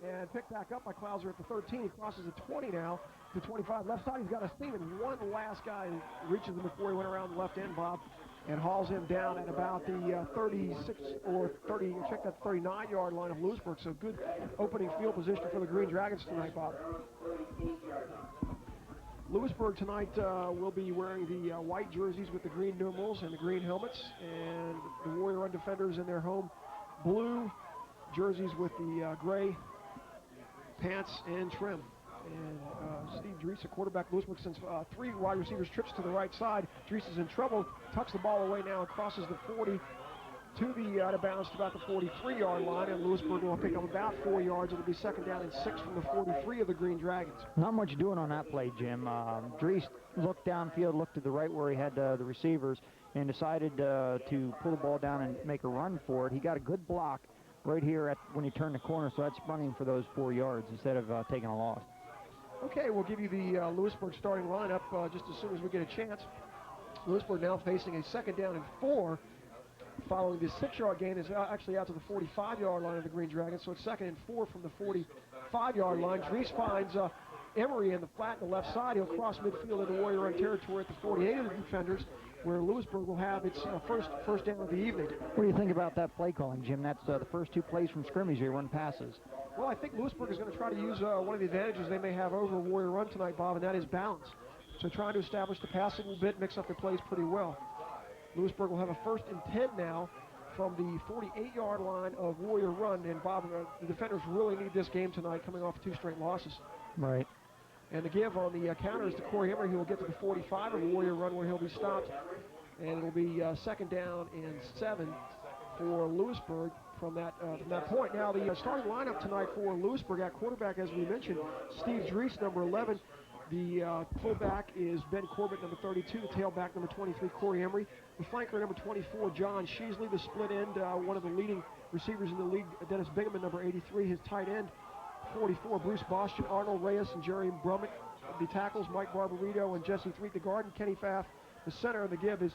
and picked back up by Klauser at the 13. He crosses the 20 now to 25. Left side, he's got a steam, and one last guy reaches him before he went around the left end, Bob, and hauls him down at about the 36 or 30, check that 39-yard line of Lewisburg. So good opening field position for the Green Dragons tonight, Bob. Lewisburg tonight will be wearing the white jerseys with the green numerals and the green helmets, and the Warrior Run defenders in their home blue jerseys with the gray pants and trim. And Steve Dries, a quarterback, Lewisburg sends 3 wide receivers trips to the right side. Dries is in trouble, tucks the ball away now and crosses the 40 to the out of bounds to about the 43-yard line, and Lewisburg will pick up about 4 yards. It'll be second down and 6 from the 43 of the Green Dragons. Not much doing on that play, Jim. Dries looked downfield, looked to the right where he had the receivers, and decided to pull the ball down and make a run for it. He got a good block right here when he turned the corner, so that sprung him for those 4 yards instead of taking a loss. Okay, we'll give you the Lewisburg starting lineup just as soon as we get a chance. Lewisburg now facing a second down and 4. Following this 6-yard gain is actually out to the 45-yard line of the Green Dragons, so it's second and 4 from the 45-yard line. Dries finds Emery in the flat on the left side. He'll cross midfield into Warrior Run territory at the 48 of the defenders, where Lewisburg will have its first down of the evening. What do you think about that play calling, Jim? That's the first 2 plays from scrimmage. They run passes. Well, I think Lewisburg is going to try to use one of the advantages they may have over Warrior Run tonight, Bob, and that is balance. So trying to establish the pass a little bit, mix up their plays pretty well. Lewisburg will have a first and 10 now from the 48-yard line of Warrior Run, and Bob, the defenders really need this game tonight, coming off 2 straight losses. Right. And the give on the counter is to Corey Emery, who will get to the 45 of Warrior Run, where he'll be stopped, and it'll be second down and 7 for Lewisburg from that point. Now the starting lineup tonight for Lewisburg at quarterback, as we mentioned, Steve Dries, number 11. The fullback is Ben Corbett, number 32. The tailback, number 23, Corey Emery. The flanker, number 24, John Sheasley. The split end, one of the leading receivers in the league, Dennis Bingaman, number 83. His tight end, 44, Bruce Boston, Arnold Reyes, and Jerry Brummett. The tackles, Mike Barbarito and Jesse Threet. The guard, and Kenny Pfaff. The center of the give is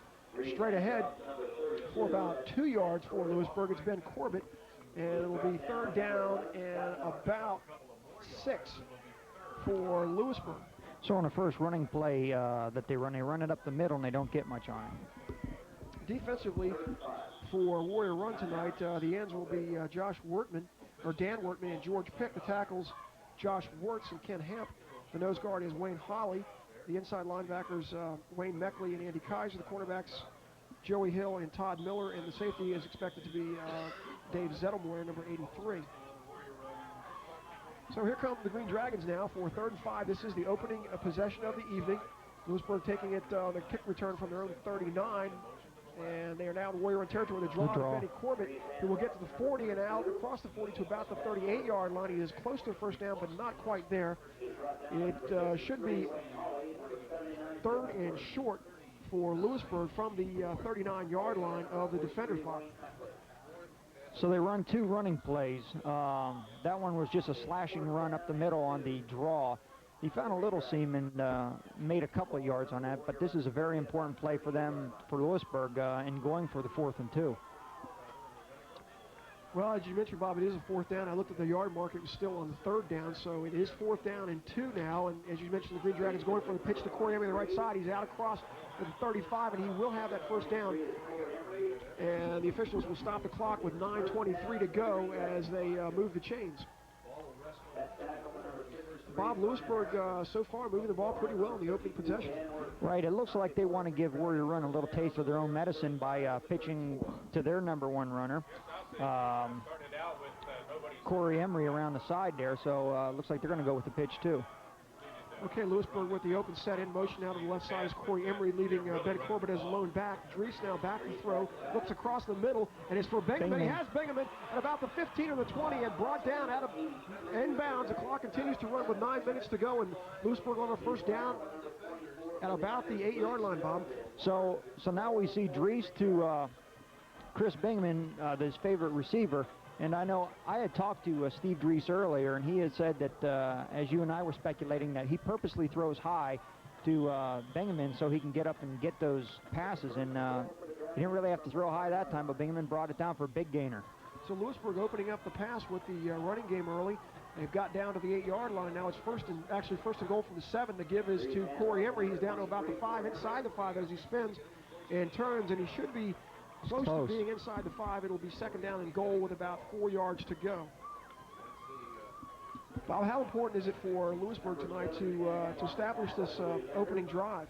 straight ahead for about 2 yards for Lewisburg. It's Ben Corbett, and it will be third down and about 6 for Lewisburg. So on the first running play that they run it up the middle, and they don't get much on it. Defensively, for Warrior Run tonight, the ends will be Dan Wertman and George Pick. The tackles, Josh Wirtz and Ken Hamp. The nose guard is Wayne Holly. The inside linebackers, Wayne Meckley and Andy Kaiser. The cornerbacks, Joey Hill and Todd Miller. And the safety is expected to be Dave Zettelmoyer, number 83. So here come the Green Dragons now for third and 5. This is the opening possession of the evening. Lewisburg taking it on the kick return from their own 39. And they are now in Warrior Run territory. The draw of Benny Corbett, who will get to the 40 and out across the 40 to about the 38-yard line. He is close to the first down, but not quite there. It should be third and short for Lewisburg from the 39-yard line of the defender's box. So they run 2 running plays. That one was just a slashing run up the middle on the draw. He found a little seam and made a couple of yards on that, but this is a very important play for them, for Lewisburg, in going for the 4th and 2. Well, as you mentioned, Bob, it is a 4th down. I looked at the yard mark. It was still on the 3rd down, so it is 4th down and 2 now. And as you mentioned, the Green Dragons going for the pitch to Corey Emery on the right side. He's out across to the 35, and he will have that first down. And the officials will stop the clock with 9:23 to go as they move the chains. Bob, Lewisburg so far moving the ball pretty well in the opening possession. Right, it looks like they want to give Warrior Run a little taste of their own medicine by pitching to their number 1 runner, Corey Emery, around the side there, so looks like they're going to go with the pitch too. Okay, Lewisburg with the open set in motion. Now to the left side is Corey Emery, leaving Ben Corbett as a lone back. Dries now back to throw, looks across the middle, and it's for Bingaman. He has Bingaman at about the 15 or the 20 and brought down out of inbounds. The clock continues to run with 9 minutes to go, and Lewisburg on a first down at about the 8-yard line, Bob. So now we see Dries to Chris Bingaman, his favorite receiver. And I know I had talked to Steve Dries earlier, and he had said that, as you and I were speculating, that he purposely throws high to Bingaman so he can get up and get those passes. And he didn't really have to throw high that time, but Bingaman brought it down for a big gainer. So Lewisburg opening up the pass with the running game early. They've got down to the 8-yard line. Now it's first and goal from the 7. The give is to Corey Emery. He's down to about the 5, inside the 5 as he spins and turns, and he should be close to being inside the 5. It'll be second down and goal with about 4 yards to go. Bob, how important is it for Lewisburg tonight to establish this opening drive?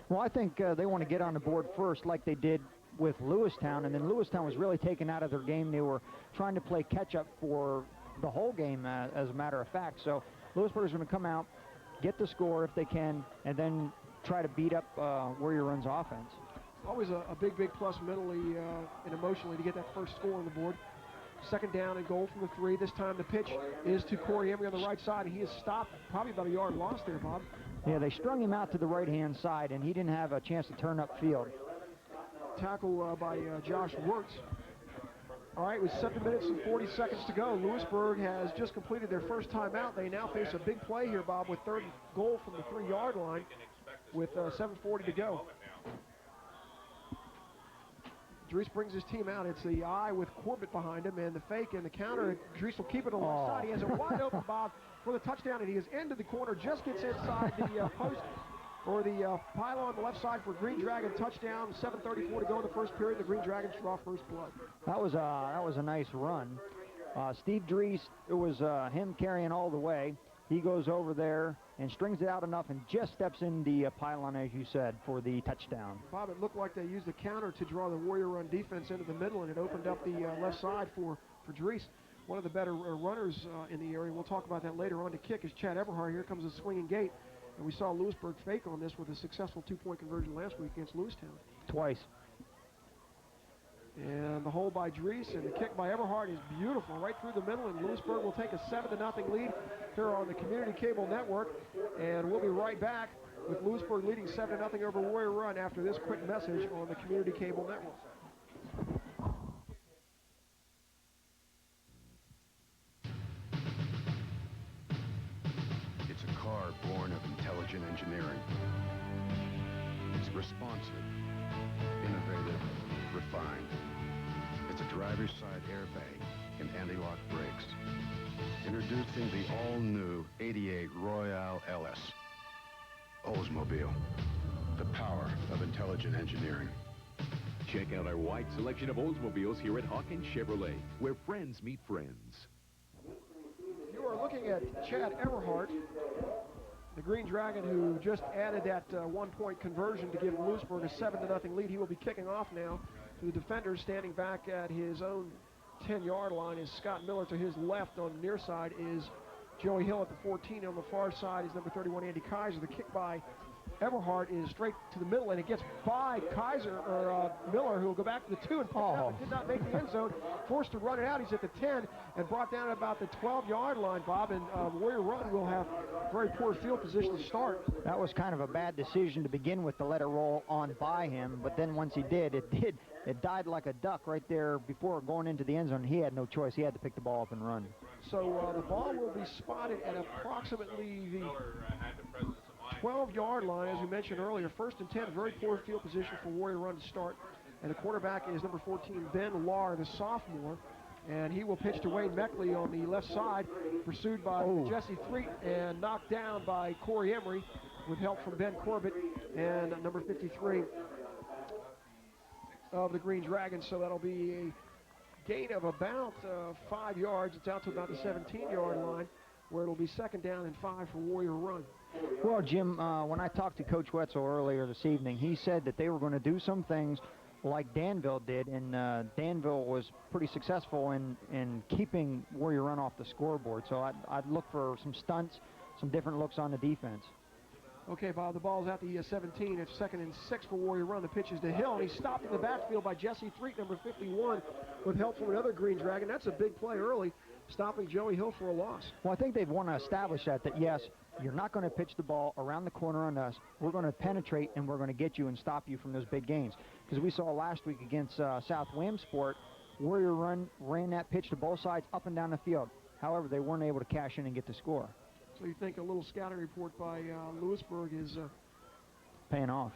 Well, I think they want to get on the board first like they did with Lewistown, and then Lewistown was really taken out of their game. They were trying to play catch-up for the whole game, as a matter of fact. So Lewisburg is going to come out, get the score if they can, and then try to beat up Warrior Run's offense. Always a big plus mentally and emotionally to get that first score on the board. Second down and goal from the 3. This time the pitch is to Corey Emery on the right side, and he is stopped probably about a yard lost there, Bob. Yeah, they strung him out to the right-hand side, and he didn't have a chance to turn upfield. Tackle by Josh Wirtz. All right, with 7 minutes and 40 seconds to go, Lewisburg has just completed their first timeout. They now face a big play here, Bob, with third goal from the 3-yard line with 7:40 to go. Dries brings his team out. It's the eye with Corbett behind him, and the fake and the counter. Dries will keep it on the left side. He has it wide open, Bob, for the touchdown, and he is into the corner, just gets inside the post or the pylon on the left side for Green Dragon touchdown. 7:34 to go in the first period. The Green Dragons draw first blood. That was a nice run. Steve Dries, it was him carrying all the way. He goes over there and strings it out enough and just steps in the pylon, as you said, for the touchdown. Bob, it looked like they used the counter to draw the Warrior Run defense into the middle, and it opened up the left side for Dries. One of the better runners in the area. We'll talk about that later on. To kick is Chad Everhart. Here comes a swinging gate. And we saw Lewisburg fake on this with a successful 2-point conversion last week against Lewistown. Twice. And the hole by Dries, and the kick by Everhart is beautiful, right through the middle, and Lewisburg will take a 7-0 lead here on the Community Cable Network. And we'll be right back with Lewisburg leading 7-0 over Warrior Run after this quick message on the Community Cable Network. It's a car born of intelligent engineering. It's responsive, innovative, refined. It's a driver's side airbag and anti-lock brakes. Introducing the all-new 88 Royale LS. Oldsmobile, the power of intelligent engineering. Check out our wide selection of Oldsmobiles here at Hawkins Chevrolet, where friends meet friends. You are looking at Chad Everhart, the Green Dragon, who just added that 1-point conversion to give Lewisburg a 7-0 lead. He will be kicking off now. To the defenders standing back at his own 10-yard line is Scott Miller. To his left on the near side is Joey Hill at the 14. On the far side is number 31, Andy Kaiser. The kick by Everhart is straight to the middle, and it gets by Miller, who will go back to the 2 and did not make the end zone. Forced to run it out. He's at the 10 and brought down at about the 12-yard line, Bob, and Warrior Run will have very poor field position to start. That was kind of a bad decision to begin with, to let it roll on by him, but then once he did, it died like a duck right there before going into the end zone. He had no choice. He had to pick the ball up and run. So the ball will be spotted at approximately the 12-yard line, as we mentioned earlier. First and 10, very poor field position for Warrior Run to start. And the quarterback is number 14, Ben Lahr, the sophomore. And he will pitch to Wayne Meckley on the left side, pursued by Jesse Threet and knocked down by Corey Emery with help from Ben Corbett and number 53 of the Green Dragons. So that'll be a gain of about 5 yards. It's out to about the 17-yard line, where it'll be second down and 5 for Warrior Run. Well, Jim, when I talked to Coach Wetzel earlier this evening, he said that they were going to do some things like Danville did, and Danville was pretty successful in keeping Warrior Run off the scoreboard. So I'd look for some stunts, some different looks on the defense. Okay, Bob, the ball's at the 17. It's second and 6 for Warrior Run. The pitch is to Hill, and he's stopped in the backfield by Jesse Threet, number 51, with help from another Green Dragon. That's a big play early, stopping Joey Hill for a loss. Well, I think they've want to establish that yes, you're not going to pitch the ball around the corner on us. We're going to penetrate, and we're going to get you and stop you from those big gains. Because we saw last week against South Williamsport, Warrior Run ran that pitch to both sides up and down the field. However, they weren't able to cash in and get the score. So you think a little scouting report by Lewisburg is paying off,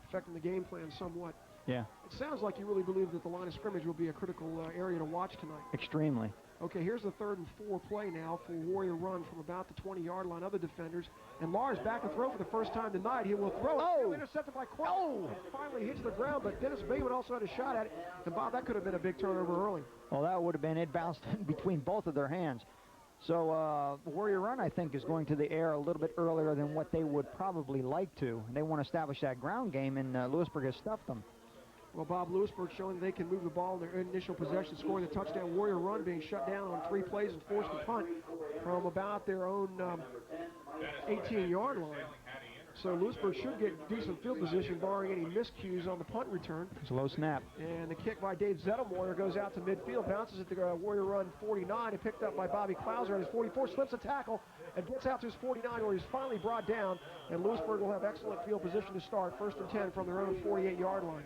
affecting the game plan somewhat. Yeah. It sounds like you really believe that the line of scrimmage will be a critical area to watch tonight. Extremely. Okay, here's the 3rd and 4 play now for Warrior run from about the 20-yard line of the defenders. And Lars back to throw for the first time tonight. He will throw it. Oh! Intercepted by Corbett. Oh! It finally hits the ground, but Dennis Bingaman also had a shot at it. And Bob, that could have been a big turnover early. Well, that would have been. It bounced between both of their hands. So Warrior run, I think, is going to the air a little bit earlier than what they would probably like to. They want to establish that ground game, and Lewisburg has stuffed them. Well, Bob, Lewisburg showing they can move the ball in their initial possession, scoring the touchdown. Warrior run being shut down on 3 plays and forced to punt from about their own 18-yard line. So Lewisburg should get decent field position, barring any miscues on the punt return. It's a low snap. And the kick by Dave Zettelmoyer goes out to midfield, bounces at the Warrior run 49, and picked up by Bobby Klauser at his 44, slips a tackle, and gets out to his 49, where he's finally brought down. And Lewisburg will have excellent field position to start, 1st and 10 from their own 48-yard line.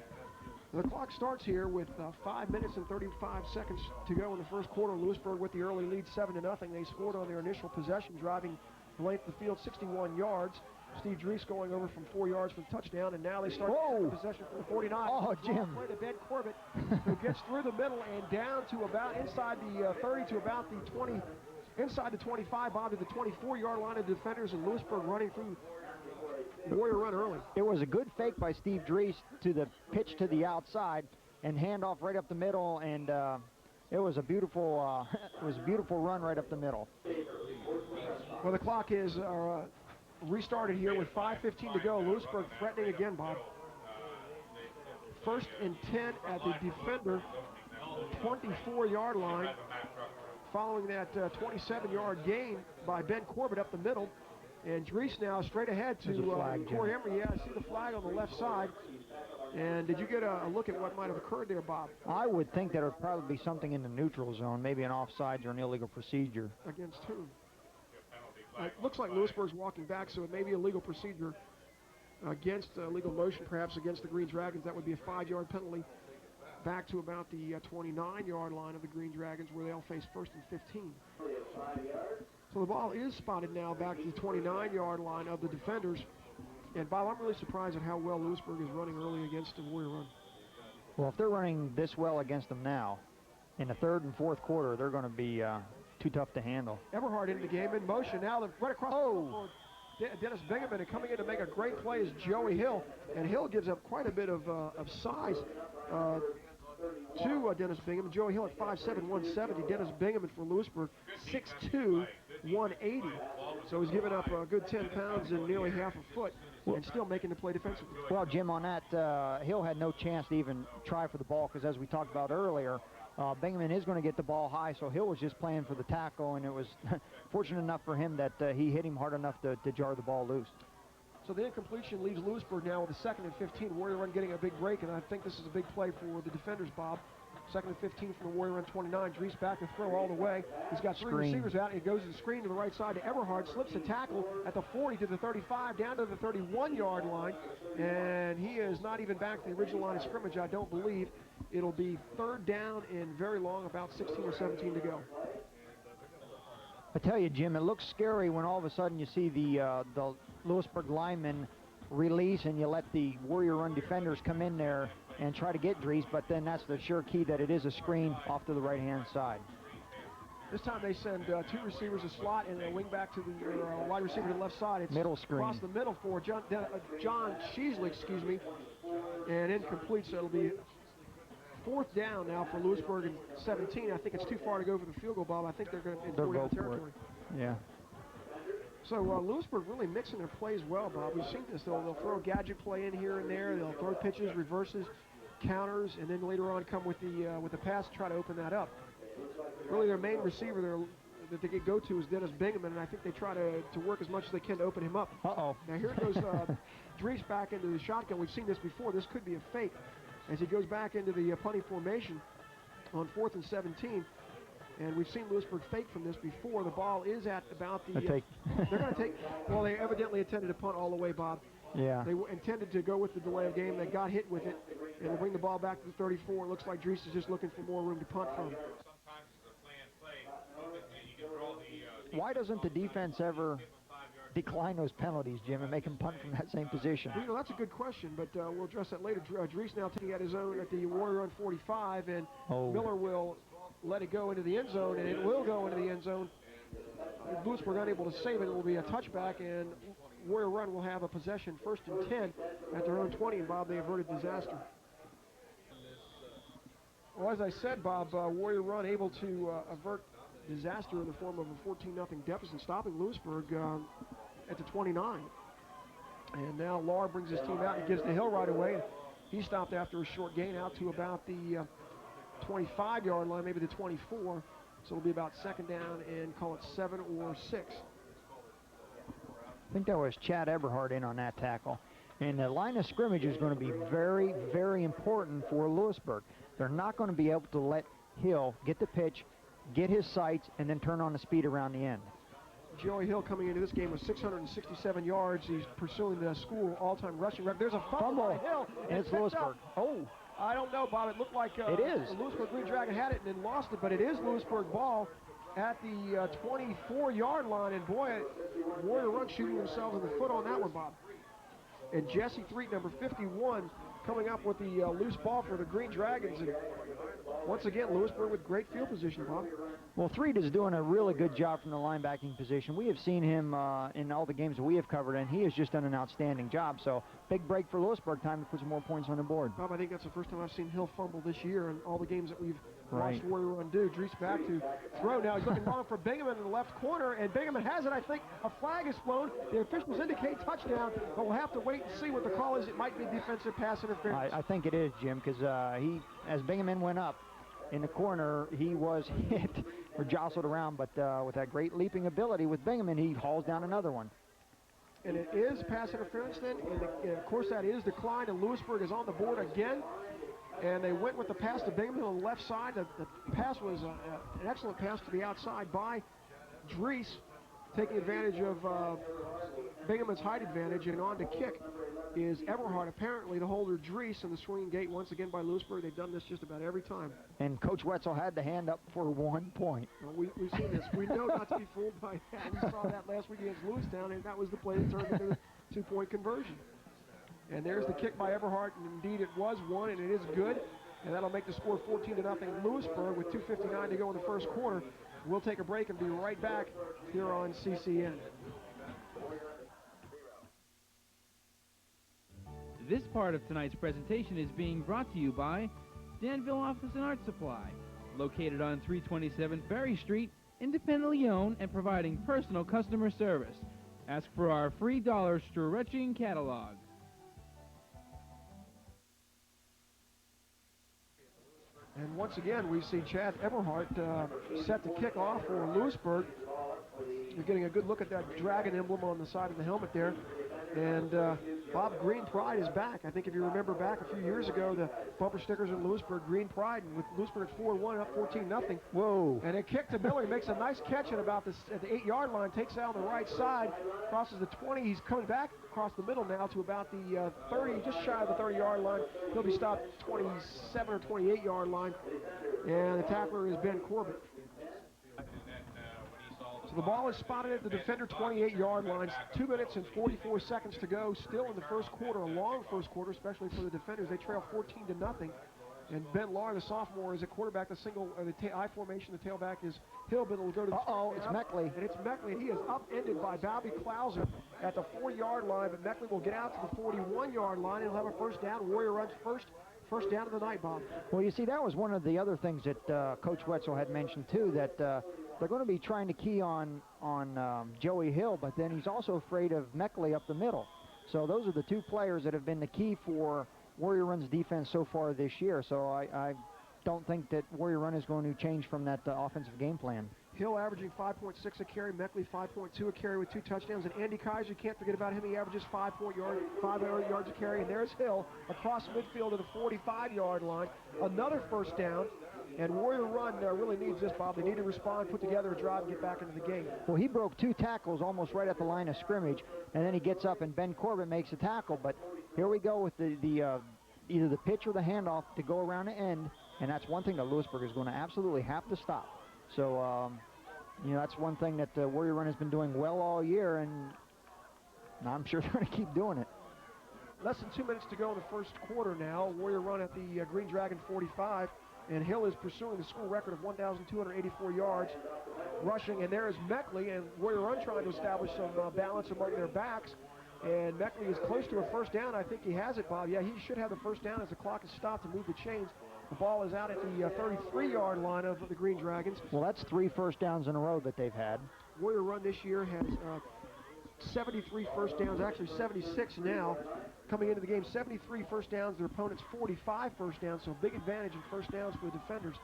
The clock starts here with 5 minutes and 35 seconds to go in the first quarter. Lewisburg with the early lead, 7-0. They scored on their initial possession, driving the length of the field 61 yards. Steve Dries going over from 4 yards from touchdown, and now they start possession from the 49. Oh, Jim. Play to Ben Corbett, who gets through the middle and down to about inside the 30 to about the 20, inside the 25, Bob, to the 24-yard line of defenders, and Lewisburg running through Warrior run early. It was a good fake by Steve Dries to the pitch to the outside and handoff right up the middle, and it was a beautiful run right up the middle. Well, the clock is restarted here with 5:15 to go. Lewisburg threatening again, Bob. 1st and 10 at the defender 24-yard line, following that 27-yard gain by Ben Corbett up the middle. And Dries now straight ahead to Corey Emery. Yeah, I see the flag on the left side. And did you get a look at what might have occurred there, Bob? I would think there would probably be something in the neutral zone, maybe an offsides or an illegal procedure. Against whom? It looks like Lewisburg's walking back, so it may be a legal procedure against legal motion, perhaps against the Green Dragons. That would be a 5-yard penalty back to about the 29-yard line of the Green Dragons, where they'll face 1st and 15. So the ball is spotted now back to the 29-yard line of the defenders. And, Bob, I'm really surprised at how well Lewisburg is running early against the Warrior run. Well, if they're running this well against them now, in the 3rd and 4th quarter, they're going to be too tough to handle. Everhart into the game, in motion now. Right across the field for Dennis Bingaman, and coming in to make a great play is Joey Hill. And Hill gives up quite a bit of size to Dennis Bingaman. Joey Hill at 5'7", 170. Dennis Bingaman for Lewisburg, 6'2", 180. So he's given up a good 10 pounds and nearly half a foot, and still making the play defensively. Well, Jim, on that, Hill had no chance to even try for the ball, because as we talked about earlier, Bingaman is going to get the ball high, so Hill was just playing for the tackle, and it was fortunate enough for him that he hit him hard enough to jar the ball loose. So the incompletion leaves Lewisburg now with a 2nd and 15. Warrior run getting a big break, and I think this is a big play for the defenders, Bob. 2nd and 15 from the Warrior run 29. Dries back to throw all the way. He's got 3 receivers out, and he goes to the screen to the right side to Everhart, slips a tackle at the 40 to the 35, down to the 31-yard line, and he is not even back to the original line of scrimmage, I don't believe. It'll be 3rd down and very long, about 16 or 17 to go. I tell you, Jim, it looks scary when all of a sudden you see the Lewisburg linemen release, and you let the Warrior run defenders come in there and try to get Dries, but then that's the sure key that it is a screen off to the right-hand side. This time they send 2 receivers a slot and a wing back to the wide receiver to the left side. It's middle screen. Across the middle for John Sheasley, and incomplete, so it'll be 4th down now for Lewisburg and 17. I think it's too far to go for the field goal, Bob. I think they're going to go down for territory. It. Yeah. So Lewisburg really mixing their plays well, Bob. We've seen this. They'll throw a gadget play in here and there. They'll throw pitches, reverses, counters, and then later on come with the pass to try to open that up. Really, their main receiver that they could go to is Dennis Bingaman, and I think they try to work as much as they can to open him up. Uh-oh. Now here goes Dries back into the shotgun. We've seen this before. This could be a fake as he goes back into the punting formation on 4th and 17. And we've seen Lewisburg fake from this before. The ball is at about the... They're going to take... Well, they evidently intended to punt all the way, Bob. Yeah. They intended to go with the delay of game. They got hit with it, and they'll bring the ball back to the 34. It looks like Dries is just looking for more room to punt from. Why doesn't the defense ever decline those penalties, Jim, and make him punt from that same position? Well, that's a good question, but we'll address that later. Dries now taking at his own at the Warrior Run 45, and Miller will let it go into the end zone, and it will go into the end zone. If Lewisburg unable to save it, it will be a touchback, and Warrior Run will have a possession 1st and 10 at their own 20, and Bob, they averted disaster. Well, as I said, Bob, Warrior Run able to avert disaster in the form of a 14-0 deficit, stopping Lewisburg at the 29. And now Lahr brings his team out and gives to Hill right away. He stopped after a short gain out to about the 25-yard line, maybe the 24. So it'll be about 2nd down and call it 7 or 6. I think that was Chad Eberhardt in on that tackle. And the line of scrimmage is going to be very, very important for Lewisburg. They're not going to be able to let Hill get the pitch, get his sights, and then turn on the speed around the end. Joey Hill coming into this game with 667 yards. He's pursuing the school all-time rushing record. There's a fumble by Hill. And it's Lewisburg. Oh. I don't know, Bob. It looked like it is. The Lewisburg Green Dragon had it and then lost it, but it is Lewisburg ball at the 24-yard line. And boy, Warrior Run shooting themselves in the foot on that one, Bob. And Jesse Threet, number 51, coming up with the loose ball for the Green Dragons. And once again, Lewisburg with great field position, Bob. Well, Threet is doing a really good job from the linebacking position. We have seen him in all the games that we have covered, and he has just done an outstanding job. So, big break for Lewisburg, time to put some more points on the board. Bob, I think that's the first time I've seen Hill fumble this year in all the games that we've watched Warrior Run do. Dries back to throw. Now he's looking long for Bingaman in the left corner, and Bingaman has it. I think a flag is flown. The officials indicate touchdown, but we'll have to wait and see what the call is. It might be defensive pass interference. I think it is, Jim, because as Bingaman went up in the corner, he was hit or jostled around, but with that great leaping ability with Bingaman, he hauls down another one. And it is pass interference then, and of course that is declined, and Lewisburg is on the board again. And they went with the pass to Bingaman on the left side. The pass was an excellent pass to the outside by Dries, taking advantage of Bingaman's height advantage, and on to kick is Everhart, apparently the holder Dries, and the swinging gate once again by Lewisburg. They've done this just about every time. And Coach Wetzel had the hand up for 1 point. Well, we've seen this. We know not to be fooled by that. We saw that last week against Lewistown, and that was the play that turned into the 2-point conversion. And there's the kick by Everhart, and indeed it was one, and it is good. And that'll make the score 14-0 Lewisburg with 2:59 to go in the first quarter. We'll take a break and be right back here on CCN. This part of tonight's presentation is being brought to you by Danville Office and Art Supply, located on 327 Ferry Street, independently owned and providing personal customer service. Ask for our free dollar stretching catalog. And once again, we see Chad Everhart set the kick off for Lewisburg. You're getting a good look at that dragon emblem on the side of the helmet there. And Bob, Green Pride is back. I think if you remember back a few years ago, the bumper stickers in Lewisburg, Green Pride, and with Lewisburg at 4-1, up 14-0. Whoa. And a kick to Miller. He makes a nice catch at about at the 8-yard line, takes out on the right side, crosses the 20. He's coming back across the middle now to about the 30, just shy of the 30-yard line. He'll be stopped 27 or 28-yard line. And the tackler is Ben Corbett. So the ball is spotted at the defender 28-yard line. 2 minutes and 44 seconds to go. Still in the first quarter, a long first quarter, especially for the defenders. They trail 14-0. And Ben Lahr, the sophomore, is a quarterback. The I formation. The tailback is Hill, but it'll go to it's Meckley. And it's Meckley, and he is upended by Bobby Klauser at the 4-yard line. But Meckley will get out to the 41-yard line. He'll have a first down. Warrior runs first down of the night, Bob. Well, you see, that was one of the other things that Coach Wetzel had mentioned, too, that they're going to be trying to key on Joey Hill, but then he's also afraid of Meckley up the middle. So those are the two players that have been the key for Warrior Run's defense so far this year. So I don't think that Warrior Run is going to change from that offensive game plan. Hill averaging 5.6 a carry, Meckley 5.2 a carry with 2 touchdowns, and Andy Kaiser, can't forget about him, he averages 5 yards a carry, and there's Hill across midfield to the 45-yard line, another first down, and Warrior Run really needs this, Bob. They need to respond, put together a drive, and get back into the game. Well, he broke 2 tackles almost right at the line of scrimmage, and then he gets up, and Ben Corbett makes a tackle, but here we go with the either the pitch or the handoff to go around the end, and that's one thing that Lewisburg is going to absolutely have to stop. So, you know, that's one thing that Warrior Run has been doing well all year, and And I'm sure they're going to keep doing it. Less than 2 minutes to go in the first quarter now. Warrior run at the Green Dragon 45, and Hill is pursuing the school record of 1,284 yards rushing, and there is Meckley, and Warrior run trying to establish some balance among their backs, and Meckley is close to a first down. I think he has it, Bob. Yeah, he should have the first down as the clock is stopped to move the chains. The ball is out at the 33-yard line of the Green Dragons. Well, that's 3 first downs in a row that they've had. Warrior run this year has 73 first downs, actually 76 now. Coming into the game, 73 first downs, their opponent's 45 first downs, so big advantage in first downs for the defenders.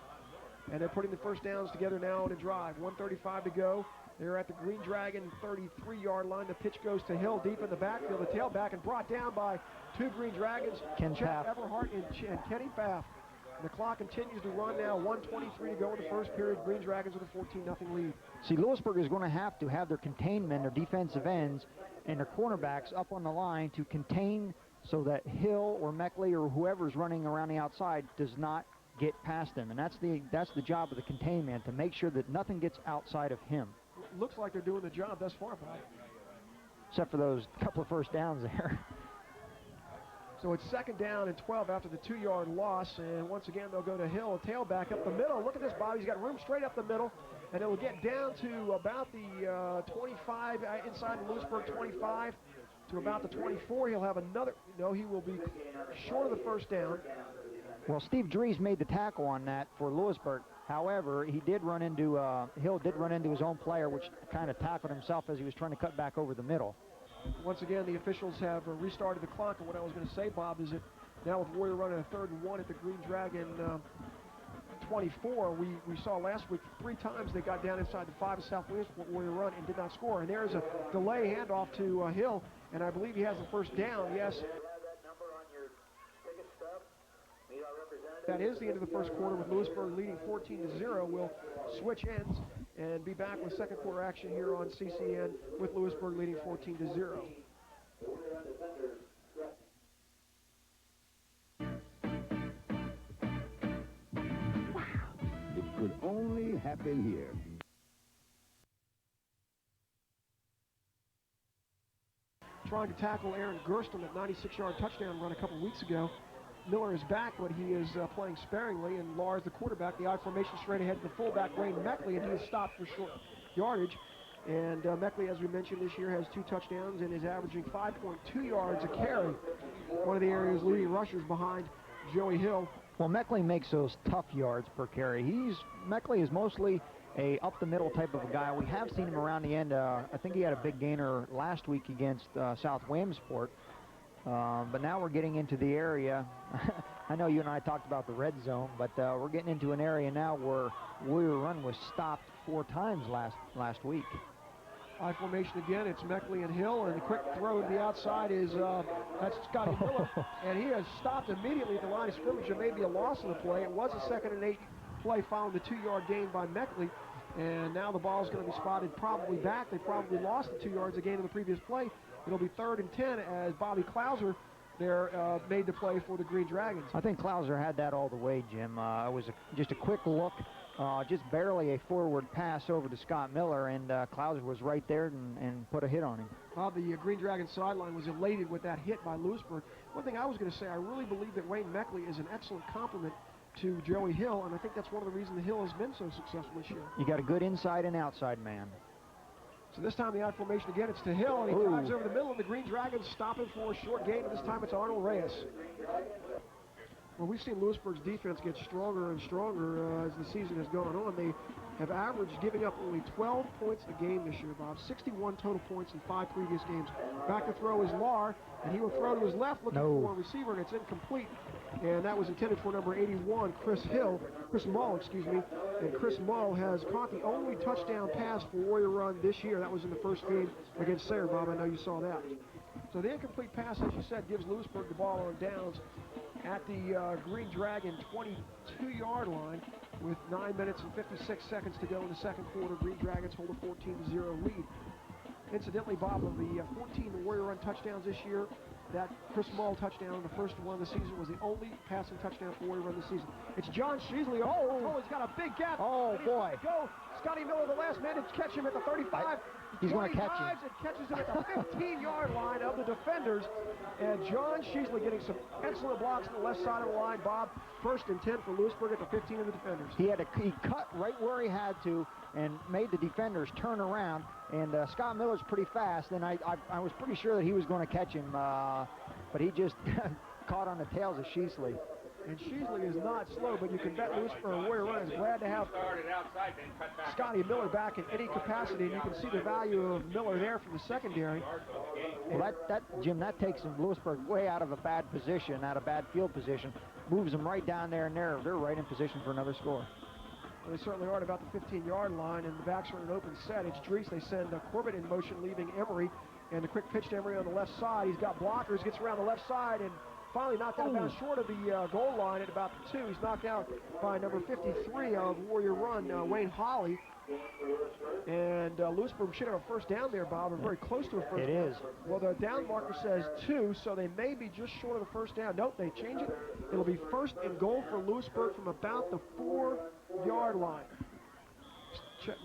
And they're putting the first downs together now on a drive. 1:35 to go. They're at the Green Dragon 33-yard line. The pitch goes to Hill deep in the backfield, the tailback, and brought down by 2 Green Dragons, Chet Everhart and Kenny Pfaff. And the clock continues to run now. 1:23 to go in the first period. Green Dragons with a 14-0 lead. See, Lewisburg is going to have their containment, their defensive ends, and their cornerbacks up on the line to contain so that Hill or Meckley or whoever's running around the outside does not get past them. And that's the job of the containment, to make sure that nothing gets outside of him. Looks like they're doing the job thus far, Bob. Except for those couple of first downs there. So it's 2nd down and 12 after the 2-yard loss, and once again they'll go to Hill, a tailback up the middle. Look at this, Bob. He's got room straight up the middle, and it will get down to about the 25, inside the Lewisburg 25 to about the 24. He'll have another, no, he will be short of the first down. Well, Steve Dries made the tackle on that for Lewisburg. However, he did run into, Hill did run into his own player, which kind of tackled himself as he was trying to cut back over the middle. Once again, the officials have restarted the clock, and what I was going to say, Bob, is that now with Warrior running a 3rd and 1 at the Green Dragon 24, we saw last week 3 times they got down inside the 5 of South Williamsport Warrior run and did not score. And there's a delay handoff to Hill, and I believe he has the first down, yes. That is the end of the first quarter with Lewisburg leading 14-0. We'll switch ends and be back with second quarter action here on CCN with Lewisburg leading 14-0. Wow, it could only happen here. Trying to tackle Aaron Gersten at 96-yard touchdown run a couple weeks ago. Miller is back, but he is playing sparingly, and Lars, the quarterback, the I formation straight ahead to the fullback, Wayne Meckley, and he is stopped for short yardage. And Meckley, as we mentioned, this year has 2 touchdowns and is averaging 5.2 yards a carry. One of the area's leading rushers behind Joey Hill. Well, Meckley makes those tough yards per carry. Meckley is mostly a up-the-middle type of a guy. We have seen him around the end. I think he had a big gainer last week against South Williamsport. But now we're getting into the area. I know you and I talked about the red zone, but we're getting into an area now where Warrior Run was stopped 4 times last week. I formation again. It's Meckley and Hill, and the quick throw to the outside is that's Scotty Miller, and he has stopped immediately at the line of scrimmage. There may be a loss in the play. It was a 2nd and 8 play following the 2-yard gain by Meckley, and now the ball is going to be spotted probably back. They probably lost the 2 yards a gain in the previous play. It'll be 3rd and 10 as Bobby Klauser there made the play for the Green Dragons. I think Klauser had that all the way, Jim. It was just a quick look, just barely a forward pass over to Scott Miller, and Klauser was right there and put a hit on him. Bob, the Green Dragons sideline was elated with that hit by Lewisburg. One thing I was going to say, I really believe that Wayne Meckley is an excellent complement to Joey Hill, and I think that's one of the reasons the Hill has been so successful this year. You got a good inside and outside man. So this time the out formation again, it's to Hill, and he drives over the middle, and the Green Dragons stop him for a short gain, and this time it's Arnold Reyes. Well, we've seen Lewisburg's defense get stronger and stronger as the season has gone on. They have averaged giving up only 12 points a game this year, Bob. 61 total points in 5 previous games. Back to throw is Lar, and he will throw to his left looking for a receiver, and it's incomplete. And that was intended for number 81, Chris Mull, excuse me. And Chris Mull has caught the only touchdown pass for Warrior Run this year. That was in the first game against Sayre, Bob. I know you saw that. So the incomplete pass, as you said, gives Lewisburg the ball on downs at the Green Dragon 22-yard line with 9 minutes and 56 seconds to go in the second quarter. Green Dragons hold a 14-0 lead. Incidentally, Bob, of the 14 Warrior Run touchdowns this year, that Chris Mull touchdown, the first one of the season, was the only passing touchdown for Warrior Run this season. It's John Sheasley. Oh, he's got a big gap. Oh, boy. Go Scotty Miller, the last man to catch him at the 35. He's going to catch him. And catches him at the 15-yard line of the defenders. And John Sheasley getting some excellent blocks on the left side of the line. Bob, 1st and 10 for Lewisburg at the 15 of the defenders. He cut right where he had to and made the defenders turn around. And Scott Miller's pretty fast, and I was pretty sure that he was going to catch him, but he just caught on the tails of Sheasley. And Sheasley is not slow, but you can bet Lewisburg Warrior Run is glad to have Scotty Miller back in any capacity, and you can see the value of Miller there from the secondary. Well, Jim, that takes Lewisburg way out of a bad position, out of bad field position, moves them right down there, and they're right in position for another score. Well, they certainly are at about the 15-yard line, and the backs are in an open set. It's Dries. They send Corbett in motion, leaving Emery, and the quick pitch to Emery on the left side. He's got blockers, gets around the left side, and finally knocked out about short of the goal line at about the 2. He's knocked out by number 53 of Warrior Run, Wayne Holly. And Lewisburg should have a first down there, Bob. We're very close to a first down. It is. Well, the down marker says 2, so they may be just short of the first down. Nope, they change it. It'll be 1st and goal for Lewisburg from about the 4-yard line.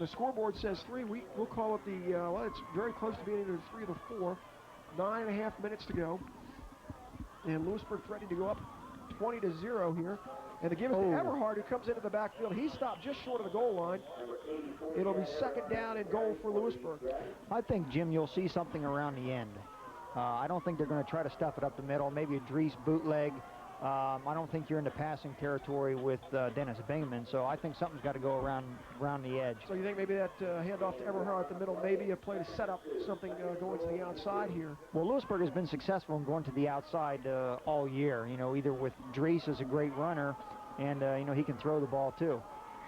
The scoreboard says 3. We'll call it the, well, it's very close to being either the 3 or the 4. 9.5 minutes to go. And Lewisburg threatening to go up 20-0 here. And to give it to Everhart, who comes into the backfield. He stopped just short of the goal line. It'll be 2nd down and goal for Lewisburg. I think, Jim, you'll see something around the end. I don't think they're going to try to stuff it up the middle. Maybe a Dries bootleg. I don't think you're into passing territory with Dennis Bingaman, so I think something's got to go around the edge. So you think maybe that handoff to Everhart at the middle, maybe a play to set up something going to the outside here? Well, Lewisburg has been successful in going to the outside all year, either with Dries as a great runner, and, he can throw the ball, too.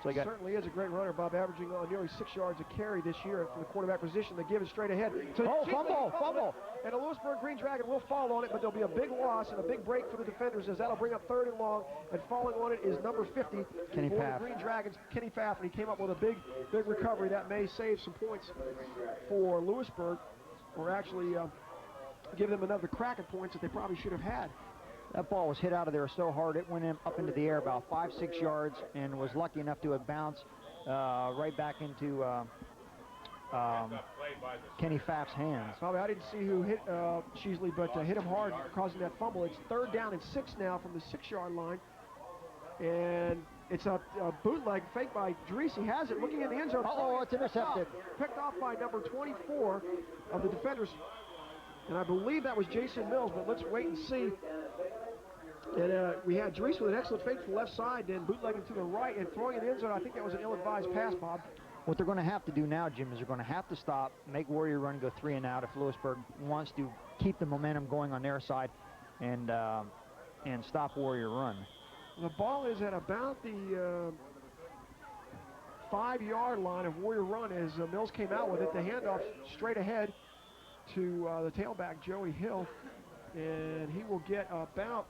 So he certainly is a great runner, Bob, averaging nearly 6 yards a carry this year from the quarterback position. They give it straight ahead. Fumble! And the Lewisburg Green Dragon will fall on it, but there'll be a big loss and a big break for the defenders, as that'll bring up 3rd and long, and falling on it is number 50 Kenny for Pfaff. the Green Dragons, Kenny Pfaff, and he came up with a big recovery that may save some points for Lewisburg, or actually give them another crack at points that they probably should have had. That ball was hit out of there so hard it went up into the air about 5-6 yards and was lucky enough to have bounced right back into Kenny Pfaff's hands. Probably I didn't see who hit Sheasley, but hit him hard, causing that fumble. It's 3rd down and 6 now from the 6-yard line. And it's a bootleg fake by Dries. He has it looking in the end zone. It's intercepted. Picked off by number 24 of the defenders. And I believe that was Jason Mills, but let's wait and see. And we had Dries with an excellent fake to the left side, then bootlegging to the right and throwing it in the end zone. I think that was an ill-advised pass, Bob. What they're going to have to do now, Jim, is they're going to have to stop, make Warrior Run go 3 and out if Lewisburg wants to keep the momentum going on their side and stop Warrior Run. The ball is at about the 5-yard line of Warrior Run as Mills came out with it. The handoff straight ahead to the tailback, Joey Hill. And he will get about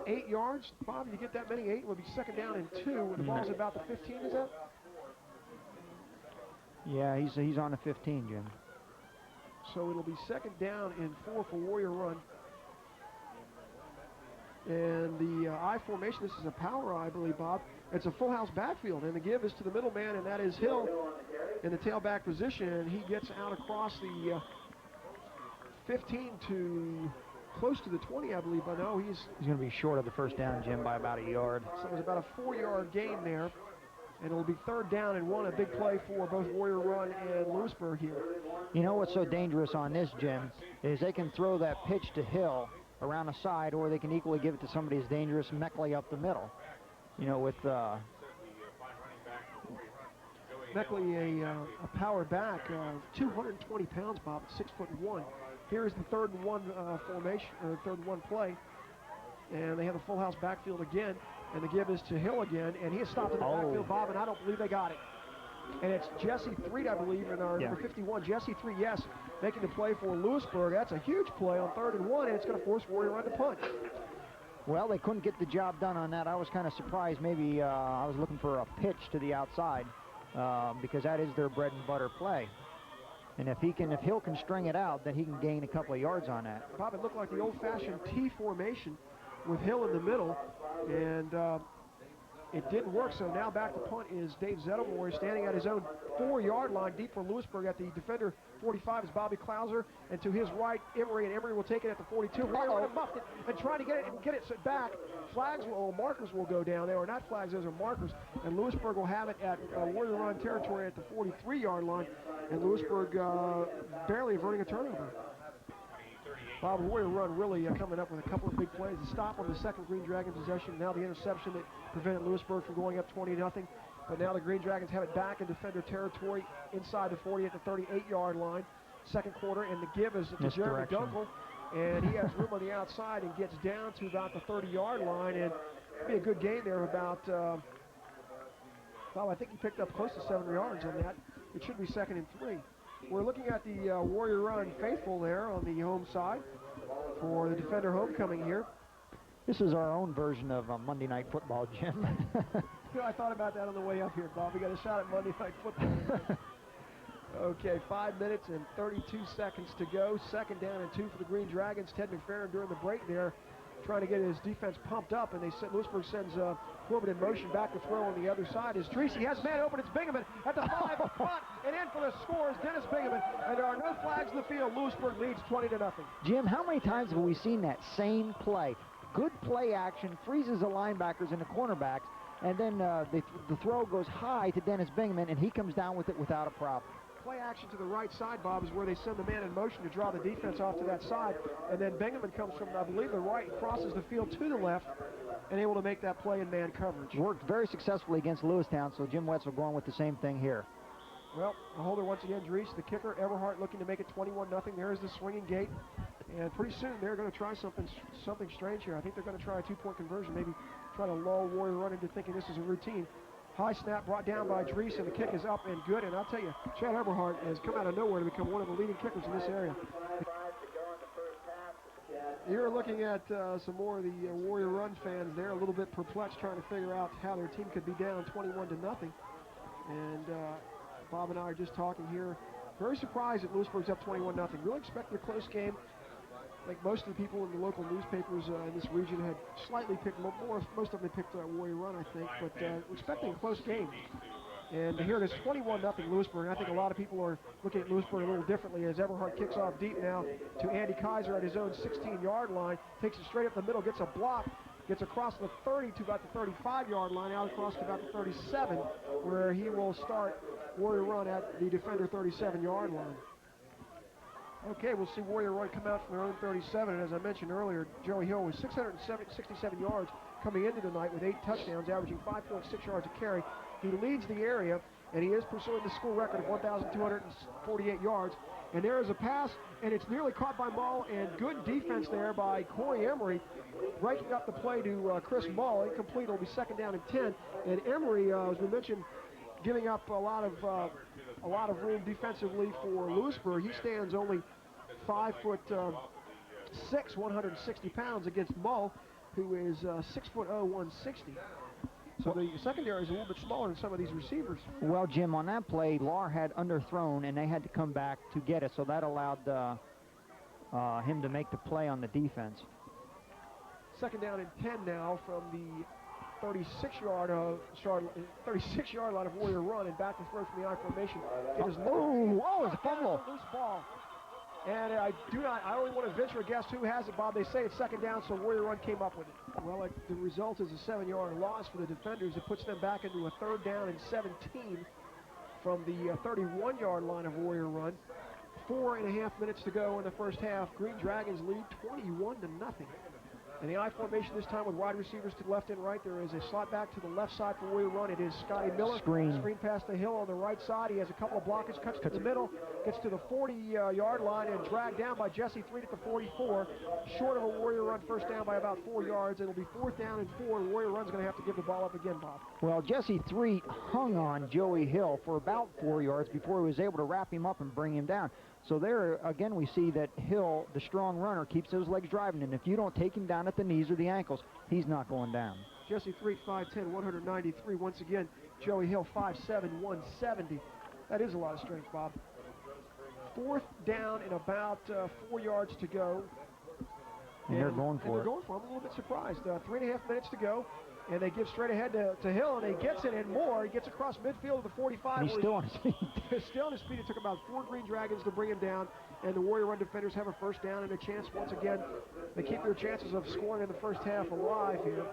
8 yards. Bob, you get that many? 8 will be 2nd down and 2. And the ball's about the 15, is that? Yeah, he's on the 15, Jim. So it'll be 2nd down and 4 for Warrior Run. And the I formation, this is a power I, believe, Bob. It's a full house backfield, and the give is to the middleman, and that is Hill in the tailback position. And he gets out across the 15 to close to the 20, I believe. But no, he's going to be short of the first down, Jim, by about a yard. So it was about a 4-yard gain there. And it'll be 3rd down and 1, a big play for both Warrior Run and Lewisburg here. You know what's so dangerous on this, Jim, is they can throw that pitch to Hill around the side, or they can equally give it to somebody as dangerous, Meckley up the middle. With Meckley, a power back, 220 pounds, Bob, at 6'1". Here is the 3rd and 1 formation, or 3rd and 1 play. And they have the full house backfield again, and the give is to Hill again, and he is stopped in the backfield, Bob, and I don't believe they got it. And it's Jesse Threed, I believe, and our number 51, Jesse Threed, yes, making the play for Lewisburg. That's a huge play on 3rd and 1, and it's going to force Warrior Run to punt. Well, they couldn't get the job done on that. I was kind of surprised. Maybe I was looking for a pitch to the outside because that is their bread and butter play. And if Hill can string it out, then he can gain a couple of yards on that. Bob, it looked like the old-fashioned T formation with Hill in the middle, and It didn't work, so now back to punt is Dave Zettlemore, standing at his own 4-yard line, deep for Lewisburg. At the defender 45 is Bobby Klauser, and to his right, Emery, and Emery will take it at the 42. Warrior muffed it and trying to get it back. Markers will go down. They are not flags, those are markers, and Lewisburg will have it at Warrior Run territory at the 43-yard line, and Lewisburg barely averting a turnover. Bob, Warrior Run really coming up with a couple of big plays. The stop on the second Green Dragon possession, now the interception that prevented Lewisburg from going up 20-0. But now the Green Dragons have it back in defender territory inside the 40 at the 38-yard line. Second quarter, and the give is to Jeremy Dunkel, and he has room on the outside and gets down to about the 30-yard line, and it'll be a good gain there of about, I think he picked up close to 7 yards on that. It should be 2nd and 3. We're looking at the Warrior Run faithful there on the home side for the defender homecoming here. This is our own version of Monday Night Football, Jim. I thought about that on the way up here, Bob. We got a shot at Monday Night Football. Okay, 5 minutes and 32 seconds to go. 2nd down and 2 for the Green Dragons. Ted McFerrin during the break there trying to get his defense pumped up, and Lewisburg sends Corbin in motion back to throw on the other side. Is Treacy has man open. It's Bingaman at the 5 front, and in for the score is Dennis Bingaman, and there are no flags in the field. Lewisburg leads 20-0. Jim, how many times have we seen that same play? Good play action, freezes the linebackers and the cornerbacks, and then the throw goes high to Dennis Bingaman, and he comes down with it without a problem. Play action to the right side, Bob, is where they send the man in motion to draw the defense off to that side, and then Bingaman comes from, I believe, the right, crosses the field to the left, and able to make that play in man coverage. Worked very successfully against Lewistown, so Jim Wetzel going with the same thing here. Well, the holder once again, Dries, the kicker, Everhart looking to make it 21-0. There's the swinging gate, and pretty soon they're going to try something strange here. I think they're going to try a 2-point conversion, maybe try to lull Warrior Run into thinking this is a routine. High snap brought down by Dries, and the kick is up and good. And I'll tell you, Chad Eberhardt has come out of nowhere to become one of the leading kickers in this area. You're looking at some more of the Warrior Run fans there, a little bit perplexed, trying to figure out how their team could be down 21-0. And Bob and I are just talking here. Very surprised that Lewisburg's up 21-0. Really expected a close game. I think most of the people in the local newspapers in this region had slightly picked most of them had picked Warrior Run, I think, but expecting a close game. And here it is, 21-0 Lewisburg. And I think a lot of people are looking at Lewisburg a little differently as Everhart kicks off deep now to Andy Kaiser at his own 16-yard line, takes it straight up the middle, gets a block, gets across the 30 to about the 35-yard line, out across to about the 37, where he will start Warrior Run at the defender 37-yard line. Okay, we'll see Warrior Run come out from their own 37, and as I mentioned earlier, Joey Hill was 667 yards coming into the night with 8 touchdowns, averaging 5.6 yards a carry. He leads the area, and he is pursuing the school record of 1,248 yards. And there is a pass, and it's nearly caught by Mull, and good defense there by Corey Emery, breaking up the play to Chris Mull. Incomplete, it'll be 2nd down and 10. And Emery, as we mentioned, giving up a lot of room defensively for Lewisburg. He stands only 5'6", 160 pounds against Mull, who is 6'0", 160. So the secondary is a little bit smaller than some of these receivers. Well, Jim, on that play, Lahr had underthrown, and they had to come back to get it, so that allowed him to make the play on the defense. 2nd down and 10 now from the 36-yard line of Warrior Run, and back to throw from the I formation. It is it's a fumble. Loose ball. And I don't want to venture a guess who has it, Bob. They say it's 2nd down, so Warrior Run came up with it. Well, the result is a 7-yard loss for the defenders. It puts them back into a 3rd down and 17 from the 31-yard line of Warrior Run. 4.5 minutes to go in the first half. Green Dragons lead 21-0. And the I formation this time with wide receivers to left and right. There is a slot back to the left side for Warrior Run. It is Scotty Miller. Screen pass to Hill on the right side. He has a couple of blockers, cuts to the middle, gets to the 40-yard line, and dragged down by Jesse Threet at the 44. Short of a Warrior Run first down by about 4 yards. It'll be 4th down and 4. Warrior Run's going to have to give the ball up again, Bob. Well, Jesse Threet hung on Joey Hill for about 4 yards before he was able to wrap him up and bring him down. So there, again, we see that Hill, the strong runner, keeps those legs driving, and if you don't take him down at the knees or the ankles, he's not going down. Jesse Threet, 5'10", 193. Once again, Joey Hill, 5'7", 170. That is a lot of strength, Bob. 4th down and about 4 yards to go. And they're going for it. They're going for it. I'm a little bit surprised. 3.5 minutes to go. And they give straight ahead to Hill, and he gets it and more. He gets across midfield to the 45. And he's still on his feet. He's still on his feet. It took about 4 Green Dragons to bring him down, and the Warrior Run defenders have a first down and a chance once again. They keep their chances of scoring in the first half alive here,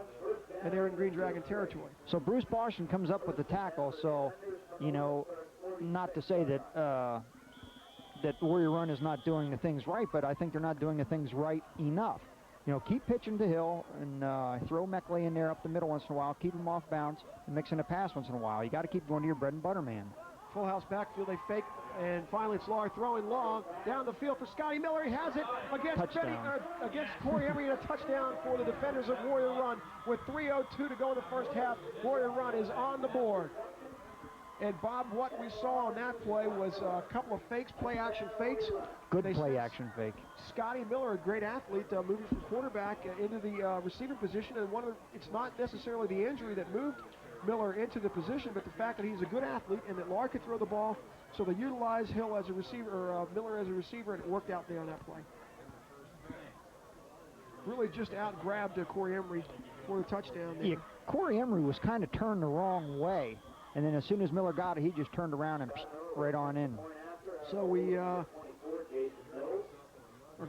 and they're in Green Dragon territory. So Bruce Boston comes up with the tackle, so, you know, not to say that that Warrior Run is not doing the things right, but I think they're not doing the things right enough. You know, keep pitching to Hill and throw Meckley in there up the middle once in a while, keep him off bounds, and mix in a pass once in a while. You got to keep going to your bread and butter man. Full house backfield, they fake, and finally it's Lahr throwing long down the field for Scotty Miller. He has it against Corey Emery, and a touchdown for the defenders of Warrior Run with 3:02 to go in the first half. Warrior Run is on the board. And Bob, what we saw on that play was a couple of fakes, play-action fakes. Good play-action fake. Scotty Miller, a great athlete, moving from quarterback into the receiver position. And it's not necessarily the injury that moved Miller into the position, but the fact that he's a good athlete and that Lahr could throw the ball. So they utilized Hill as a receiver, or Miller as a receiver, and it worked out there on that play. Really just out-grabbed Corey Emery for the touchdown there. Yeah, Corey Emery was kind of turned the wrong way. And then as soon as Miller got it, he just turned around and right on in. So we are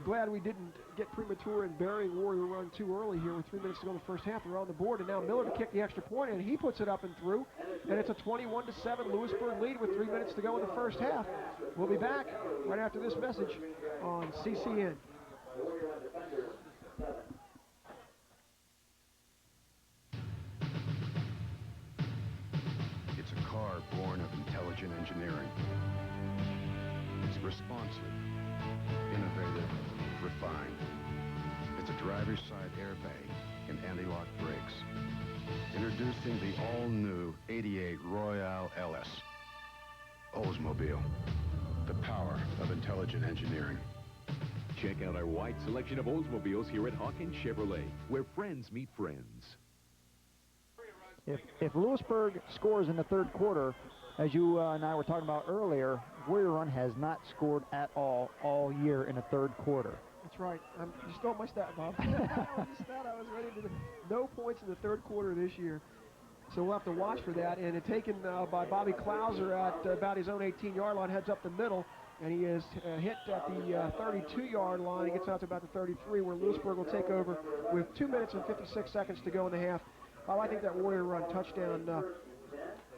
glad we didn't get premature in burying Warrior Run too early here with 3 minutes to go in the first half. They're on the board, and now Miller to kick the extra point, and he puts it up and through. And it's a 21-7 Lewisburg lead with 3 minutes to go in the first half. We'll be back right after this message on CCN. Car born of intelligent engineering. It's responsive, innovative, refined. It's a driver's side airbag and anti-lock brakes. Introducing the all-new 88 Royale LS. Oldsmobile, the power of intelligent engineering. Check out our wide selection of Oldsmobiles here at Hawkins Chevrolet, where friends meet friends. If Lewisburg scores in the third quarter, as you and I were talking about earlier, Warrior Run has not scored at all year in the third quarter. That's right. You stole my stat, Bob. That was the stat I was ready to do. No points in the third quarter this year. So we'll have to watch for that. And it's taken by Bobby Klauser at about his own 18-yard line, heads up the middle. And he is hit at the 32-yard line. He gets out to about the 33, where Lewisburg will take over with 2 minutes and 56 seconds to go in the half. I think that Warrior Run touchdown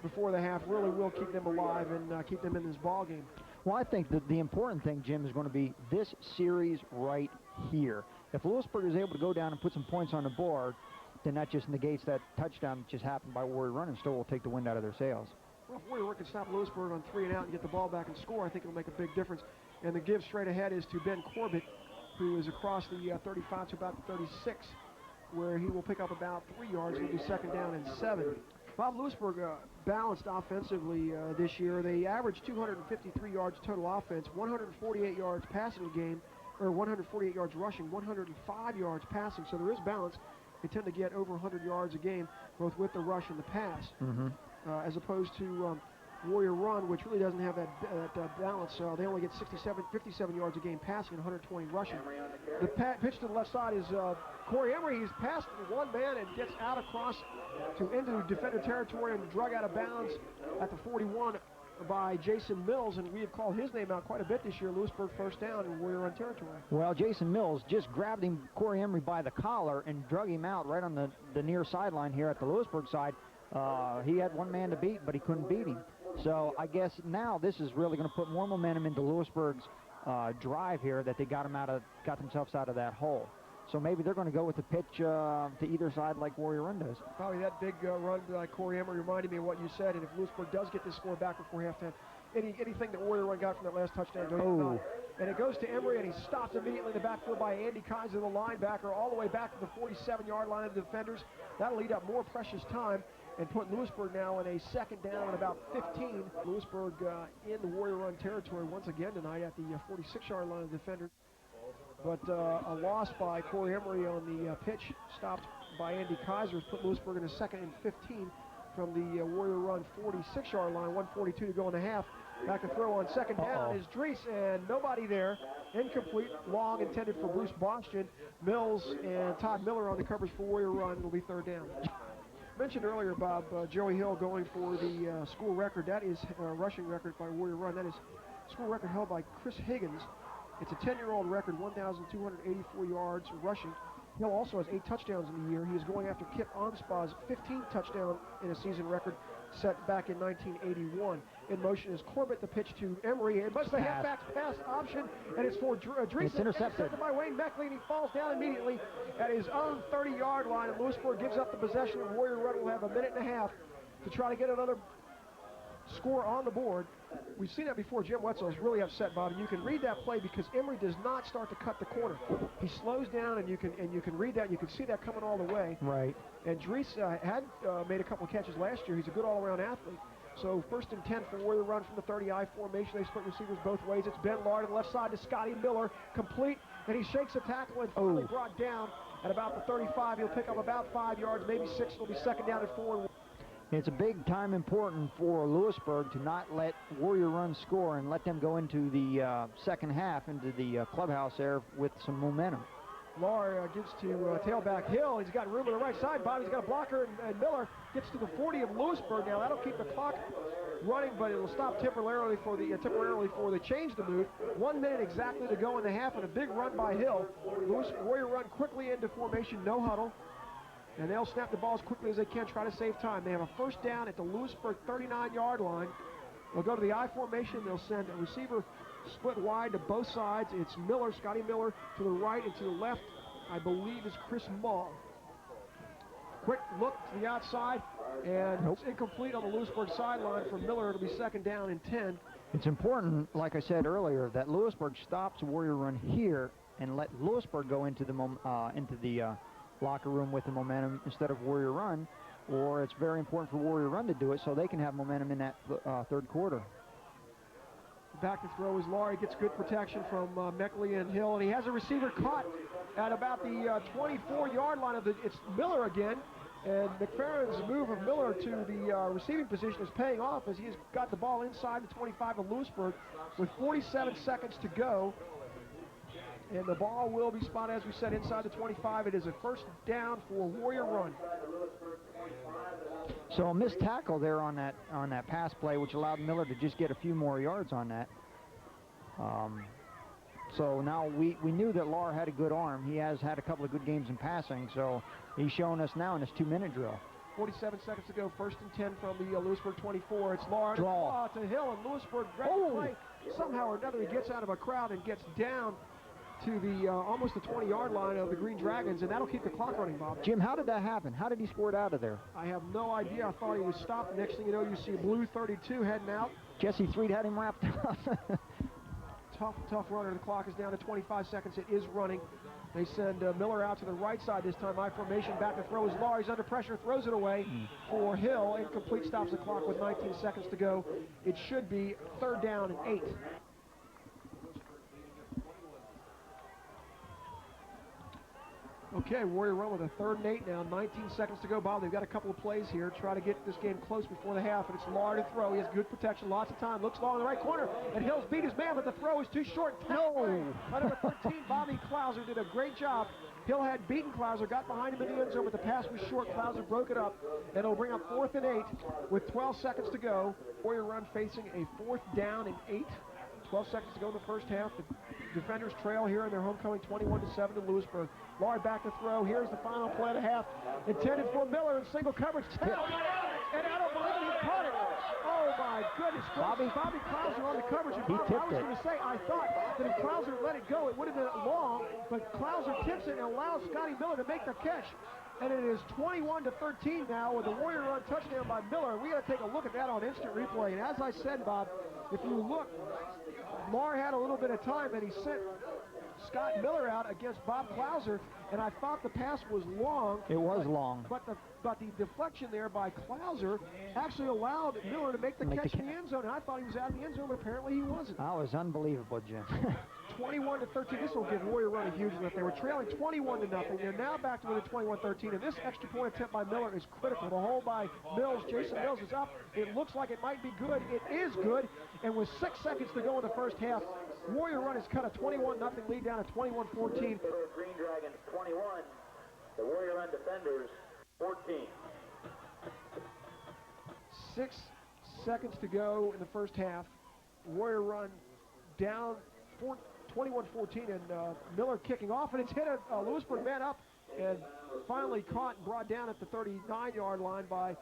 before the half really will keep them alive and keep them in this ball game. Well, I think that the important thing, Jim, is going to be this series right here. If Lewisburg is able to go down and put some points on the board, then that just negates that touchdown that just happened by Warrior Run and still will take the wind out of their sails. Well, if Warrior Run can stop Lewisburg on 3 and out and get the ball back and score, I think it'll make a big difference. And the give straight ahead is to Ben Corbett, who is across the 35 to about the 36, where he will pick up about 3 yards. It'll be second down and 7. Bob, Lewisburg balanced offensively this year. They averaged 253 yards total offense, 148 yards passing a game, or 148 yards rushing, 105 yards passing. So there is balance. They tend to get over 100 yards a game, both with the rush and the pass, as opposed to Warrior Run, which really doesn't have that balance. They only get 57 yards a game passing and 120 rushing. The pitch to the left side is Corey Emery. He's passed one man and gets out across into defender territory and drug out of bounds at the 41 by Jason Mills, and we have called his name out quite a bit this year. Lewisburg first down in Warrior Run territory. Well, Jason Mills just grabbed Corey Emery by the collar and drug him out right on the near sideline here at the Lewisburg side. He had one man to beat, but he couldn't beat him. So I guess now this is really going to put more momentum into Lewisburg's drive here, that they got themselves out of that hole. So maybe they're going to go with the pitch to either side like Warrior Run does. Probably that big run by Corey Emery reminded me of what you said. And if Lewisburg does get this score back before halftime, anything that Warrior Run got from that last touchdown goes not. And it goes to Emery, and he stopped immediately in the backfield by Andy Kaiser, the linebacker, all the way back to the 47-yard line of the defenders. That'll eat up more precious time and put Lewisburg now in a second down and about 15. Lewisburg in the Warrior Run territory once again tonight at the 46-yard line of the defenders. But a loss by Corey Emery on the pitch, stopped by Andy Kaiser, put Lewisburg in a second and 15 from the Warrior Run 46-yard line, 1:42 to go in the half. Back to throw on second down is Drees, and nobody there. Incomplete, long intended for Bruce Boston. Mills and Todd Miller on the coverage for Warrior Run. It'll be third down. mentioned earlier, Bob, Joey Hill going for the school record. That is rushing record by Warrior Run. That is school record held by Chris Higgins. It's a 10-year-old record, 1,284 yards rushing. Hill also has 8 touchdowns in the year. He is going after Kip Onspaugh's 15 touchdown in a season record set back in 1981. In motion is Corbett, the pitch to Emery, and busts the halfback pass option, and it's for Dreesen. It's intercepted by Wayne Meckley, and he falls down immediately at his own 30-yard line, and Lewisburg gives up the possession, and Warrior Run will have a minute and a half to try to get another score on the board. We've seen that before. Jim Wetzel is really upset, Bob, and you can read that play because Emery does not start to cut the corner. He slows down, and you can read that, and you can see that coming all the way. Right. And Drees had made a couple of catches last year. He's a good all-around athlete. So 1st and 10 for Warrior Run from the 30-I formation. They split receivers both ways. It's Ben Lard on the left side to Scotty Miller, complete, and he shakes a tackle and finally brought down at about the 35. He'll pick up about 5 yards, maybe 6. It'll be 2nd down and 4. It's a big time important for Lewisburg to not let Warrior Run score and let them go into the second half, into the clubhouse there with some momentum. Lahr gives to tailback Hill. He's got room on the right side. Bobby's got a blocker, and Miller gets to the 40 of Lewisburg. Now that'll keep the clock running, but it'll stop temporarily for the change to move. 1 minute exactly to go in the half, and a big run by Hill. Warrior Run quickly into formation, no huddle. And they'll snap the ball as quickly as they can, try to save time. They have a 1st down at the Lewisburg 39-yard line. They'll go to the I formation. They'll send a receiver split wide to both sides. It's Miller, Scotty Miller, to the right, and to the left, I believe, is Chris Maul. Quick look to the outside, and it's incomplete on the Lewisburg sideline for Miller. It'll be 2nd down and 10. It's important, like I said earlier, that Lewisburg stops Warrior Run here and let Lewisburg go into the locker room with the momentum instead of Warrior Run, or it's very important for Warrior Run to do it so they can have momentum in that 3rd quarter. Back to throw is Laurie, gets good protection from Meckley and Hill, and he has a receiver caught at about the 24-yard line it's Miller again, and McFerrin's move of Miller to the receiving position is paying off as he's got the ball inside the 25 of Lewisburg with 47 seconds to go. And the ball will be spotted, as we said, inside the 25. It is a 1st down for Warrior Run. So a missed tackle there on that pass play, which allowed Miller to just get a few more yards on that. So now we knew that Lahr had a good arm. He has had a couple of good games in passing, so he's showing us now in this 2-minute drill. 47 seconds to go, 1st and 10 from the Lewisburg 24. It's Lahr to Hill, and Lewisburg play. Somehow or another he gets out of a crowd and gets down to the almost the 20-yard line of the Green Dragons, and that'll keep the clock running, Bob. Jim, how did that happen? How did he squirt out of there? I have no idea. I thought he was stopped. Next thing you know, you see blue 32 heading out. Jesse Threed had him wrapped up. Tough runner. The clock is down to 25 seconds. It is running. They send Miller out to the right side this time. I formation, back to throw is Lahr. He's under pressure, throws it away for Hill. Incomplete, stops the clock with 19 seconds to go. It should be 3rd down and 8. Okay, Warrior Run with a 3rd and 8 now, 19 seconds to go. Bob, they've got a couple of plays here. Try to get this game close before the half, and it's Lahr to throw. He has good protection, lots of time. Looks long in the right corner, and Hill's beat his man, but the throw is too short. No! Number 13, Bobby Klauser did a great job. Hill had beaten Klauser, got behind him in the end zone, but the pass was short. Klauser broke it up, and it'll bring up 4th and 8 with 12 seconds to go. Warrior Run facing a 4th down and 8. 12 seconds to go in the 1st half. The defenders trail here in their homecoming 21-7 to Lewisburg. Lahr back to throw. Here's the final play of the half. Intended for Miller in single coverage. And I don't believe he caught it. Oh my goodness. Bobby Klauser on the coverage. And Bob, I was going to say, I thought that if Klauser let it go, it would have been long, but Klauser tips it and allows Scotty Miller to make the catch. And it is 21-13 now with a Warrior Run touchdown by Miller. We got to take a look at that on instant replay. And as I said, Bob, if you look, Lahr had a little bit of time, and he sent Scott Miller out against Bob Klauser, and I thought the pass was long. It was long. But the deflection there by Klauser actually allowed Miller to make the catch in the end zone, and I thought he was out in the end zone, but apparently he wasn't. That was unbelievable, Jim. 21-13. This will give Warrior Run a huge lift. They were trailing 21-0. They're now back to within 21-13, and this extra point attempt by Miller is critical. The hole by Mills, Jason Mills, is up. It looks like it might be good. It is good, and with 6 seconds to go in the 1st half, Warrior Run has cut a 21-0 lead down to 21-14. Green Dragons 21, the Warrior Run defenders 14. 6 seconds to go in the first half. Warrior Run down 21-14, and Miller kicking off, and it's hit a Lewisburg man up, and finally caught and brought down at the 39-yard line by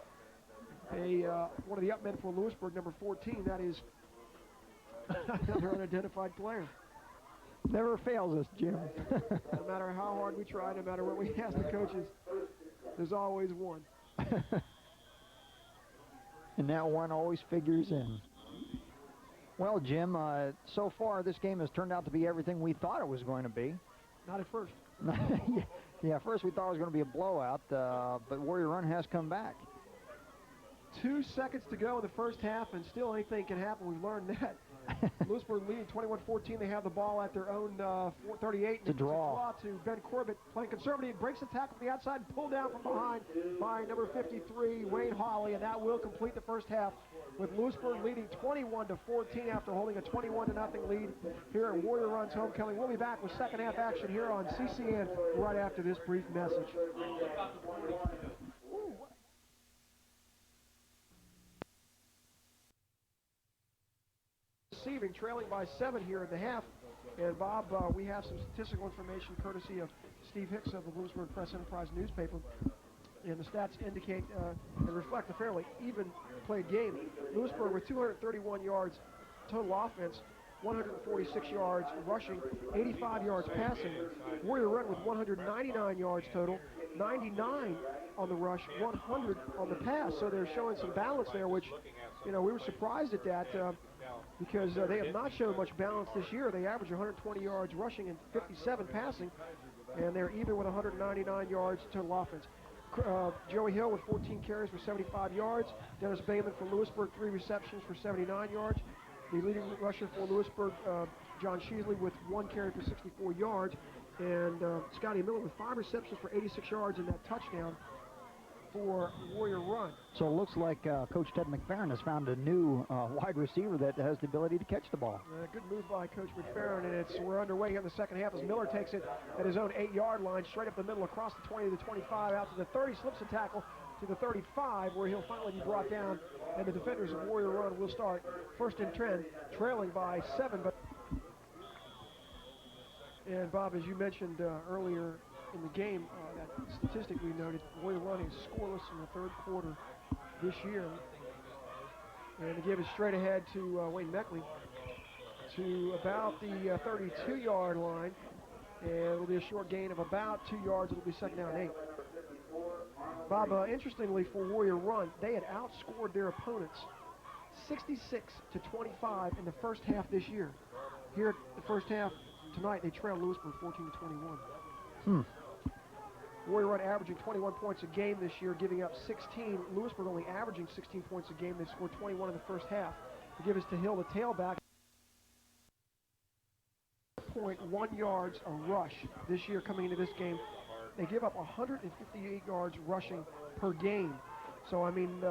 one of the up men for Lewisburg, number 14. That is another unidentified player. Never fails us, Jim. No matter how hard we try, no matter what we ask the coaches, there's always one. And that one always figures in. Well, Jim, so far this game has turned out to be everything we thought it was going to be. Not at first. Yeah, first we thought it was going to be a blowout, but Warrior Run has come back. 2 seconds to go in the first half, and still anything can happen. We've learned that. Lewisburg leading 21-14. They have the ball at their own 38. It's a draw. To Ben Corbett, playing conservative, breaks the tackle from the outside, and pulled down from behind by number 53, Wayne Hawley, and that will complete the first half with Lewisburg leading 21-14 after holding a 21-0 lead here at Warrior Run's homecoming. We'll be back with second half action here on CCN right after this brief message. Receiving, trailing by 7 here in the half. And Bob, we have some statistical information courtesy of Steve Hicks of the Lewisburg Press Enterprise newspaper. And the stats indicate and reflect a fairly even played game. Lewisburg with 231 yards total offense, 146 yards rushing, 85 yards passing. Warrior Run with 199 yards total, 99 on the rush, 100 on the pass. So they're showing some balance there, which, you know, we were surprised at that because they have not shown much balance this year. They average 120 yards rushing and 57 passing, and they're even with 199 yards total offense. Joey Hill with 14 carries for 75 yards. Dennis Bayman for Lewisburg, 3 receptions for 79 yards. The leading rusher for Lewisburg, John Sheasley, with 1 carry for 64 yards. And Scotty Miller with 5 receptions for 86 yards and that touchdown for Warrior Run. So it looks like Coach Ted McFerrin has found a new wide receiver that has the ability to catch the ball. Good move by Coach McFerrin, and we're underway here in the second half as Miller takes it at his own 8-yard line, straight up the middle, across the 20 to the 25, out to the 30, slips a tackle to the 35, where he'll finally be brought down, and the defenders of Warrior Run will start first and 10, trailing by 7. And Bob, as you mentioned earlier in the game, that statistic we noted, Warrior Run is scoreless in the third quarter this year. And to give it straight ahead to Wayne Meckley to about the 32-yard line, and it'll be a short gain of about 2 yards. It'll be second down 8. Bob, interestingly for Warrior Run, they had outscored their opponents 66-25 in the first half this year. Here at the first half tonight, they trailed Lewisburg 14-21. Warrior Run averaging 21 points a game this year, giving up 16. Lewisburg only averaging 16 points a game. They scored 21 in the first half. To give us to Hill, the tailback, 0.1 yards a rush this year coming into this game. They give up 158 yards rushing per game. So, I mean,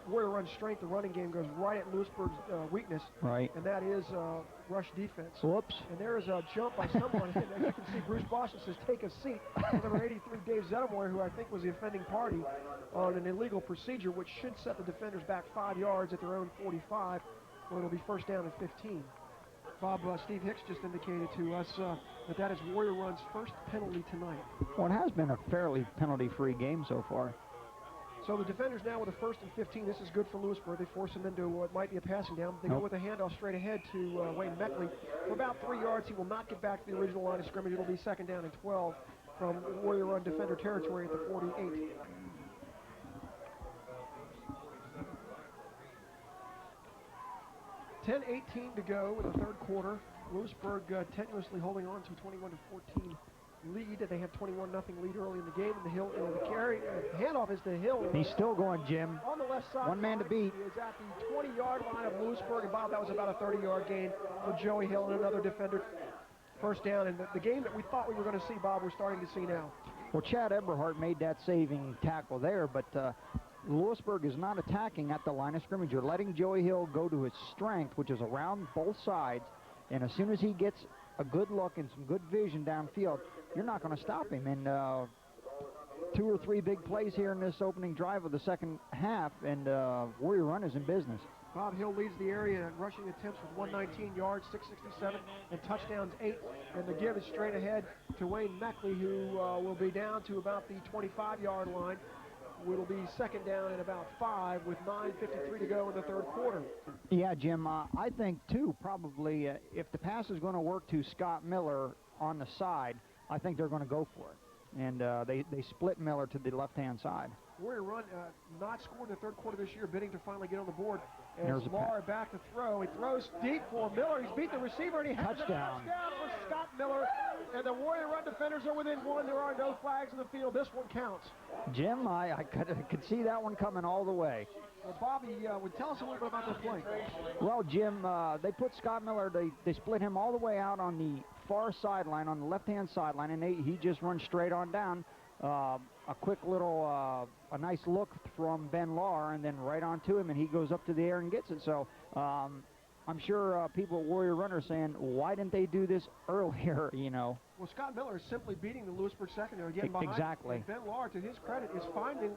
Warrior Run's strength, the running game, goes right at Lewisburg's weakness. Right. And that is rush defense. Whoops. And there is a jump by someone. And as you can see, Bruce Boston says, take a seat. Number 83, Dave Zettelmoyer, who I think was the offending party on an illegal procedure, which should set the defenders back 5 yards at their own 45, where it'll be first down and 15. Bob, Steve Hicks just indicated to us that is Warrior Run's first penalty tonight. Well, it has been a fairly penalty-free game so far. So the defenders now with a first and 15. This is good for Lewisburg. They force him into what might be a passing down. They go with a handoff straight ahead to Wayne Meckley. For about 3 yards, he will not get back to the original line of scrimmage. It'll be second down and 12 from Warrior Run defender territory at the 48. $10:18 to go in the third quarter. Lewisburg tenuously holding on to a 21-14 lead. They have 21-0 lead early in the game, and the Hill the carry handoff is to Hill. He's still going, Jim. On the left side, one man to beat. He is at the 20-yard line of Lewisburg, and Bob, that was about a 30-yard gain for Joey Hill and another defender. First down, and the game that we thought we were going to see, Bob, we're starting to see now. Well, Chad Eberhardt made that saving tackle there, but Lewisburg is not attacking at the line of scrimmage. You're letting Joey Hill go to his strength, which is around both sides, and as soon as he gets a good look and some good vision downfield, you're not going to stop him. And 2 or 3 big plays here in this opening drive of the second half, and Warrior Run is in business. Bob Hill leads the area in rushing attempts with 119 yards, 667, and touchdowns 8. And the give is straight ahead to Wayne Meckley, who will be down to about the 25-yard line. It'll be second down and about 5 with 9:53 to go in the third quarter. Yeah, Jim, I think, too, probably if the pass is going to work to Scott Miller on the side, I think they're going to go for it. And they split Miller to the left-hand side. Warrior Run not scored in the third quarter this year, bidding to finally get on the board. There's As a Lahr back to throw. He throws deep for Miller. He's beat the receiver, and he has a touchdown for Scott Miller. And the Warrior Run defenders are within 1. There are no flags in the field. This one counts. Jim, I could see that one coming all the way. Well, Bobby, would tell us a little bit about that play. Well, Jim, they put Scott Miller, they split him all the way out on the far sideline, on the left-hand sideline, and he just runs straight on down. A quick little, a nice look from Ben Lahr, and then right onto him, and he goes up to the air and gets it. So I'm sure people at Warrior Run are saying, why didn't they do this earlier, you know? Well, Scott Miller is simply beating the Lewisburg secondary, getting behind. Exactly. And Ben Lahr, to his credit, is finding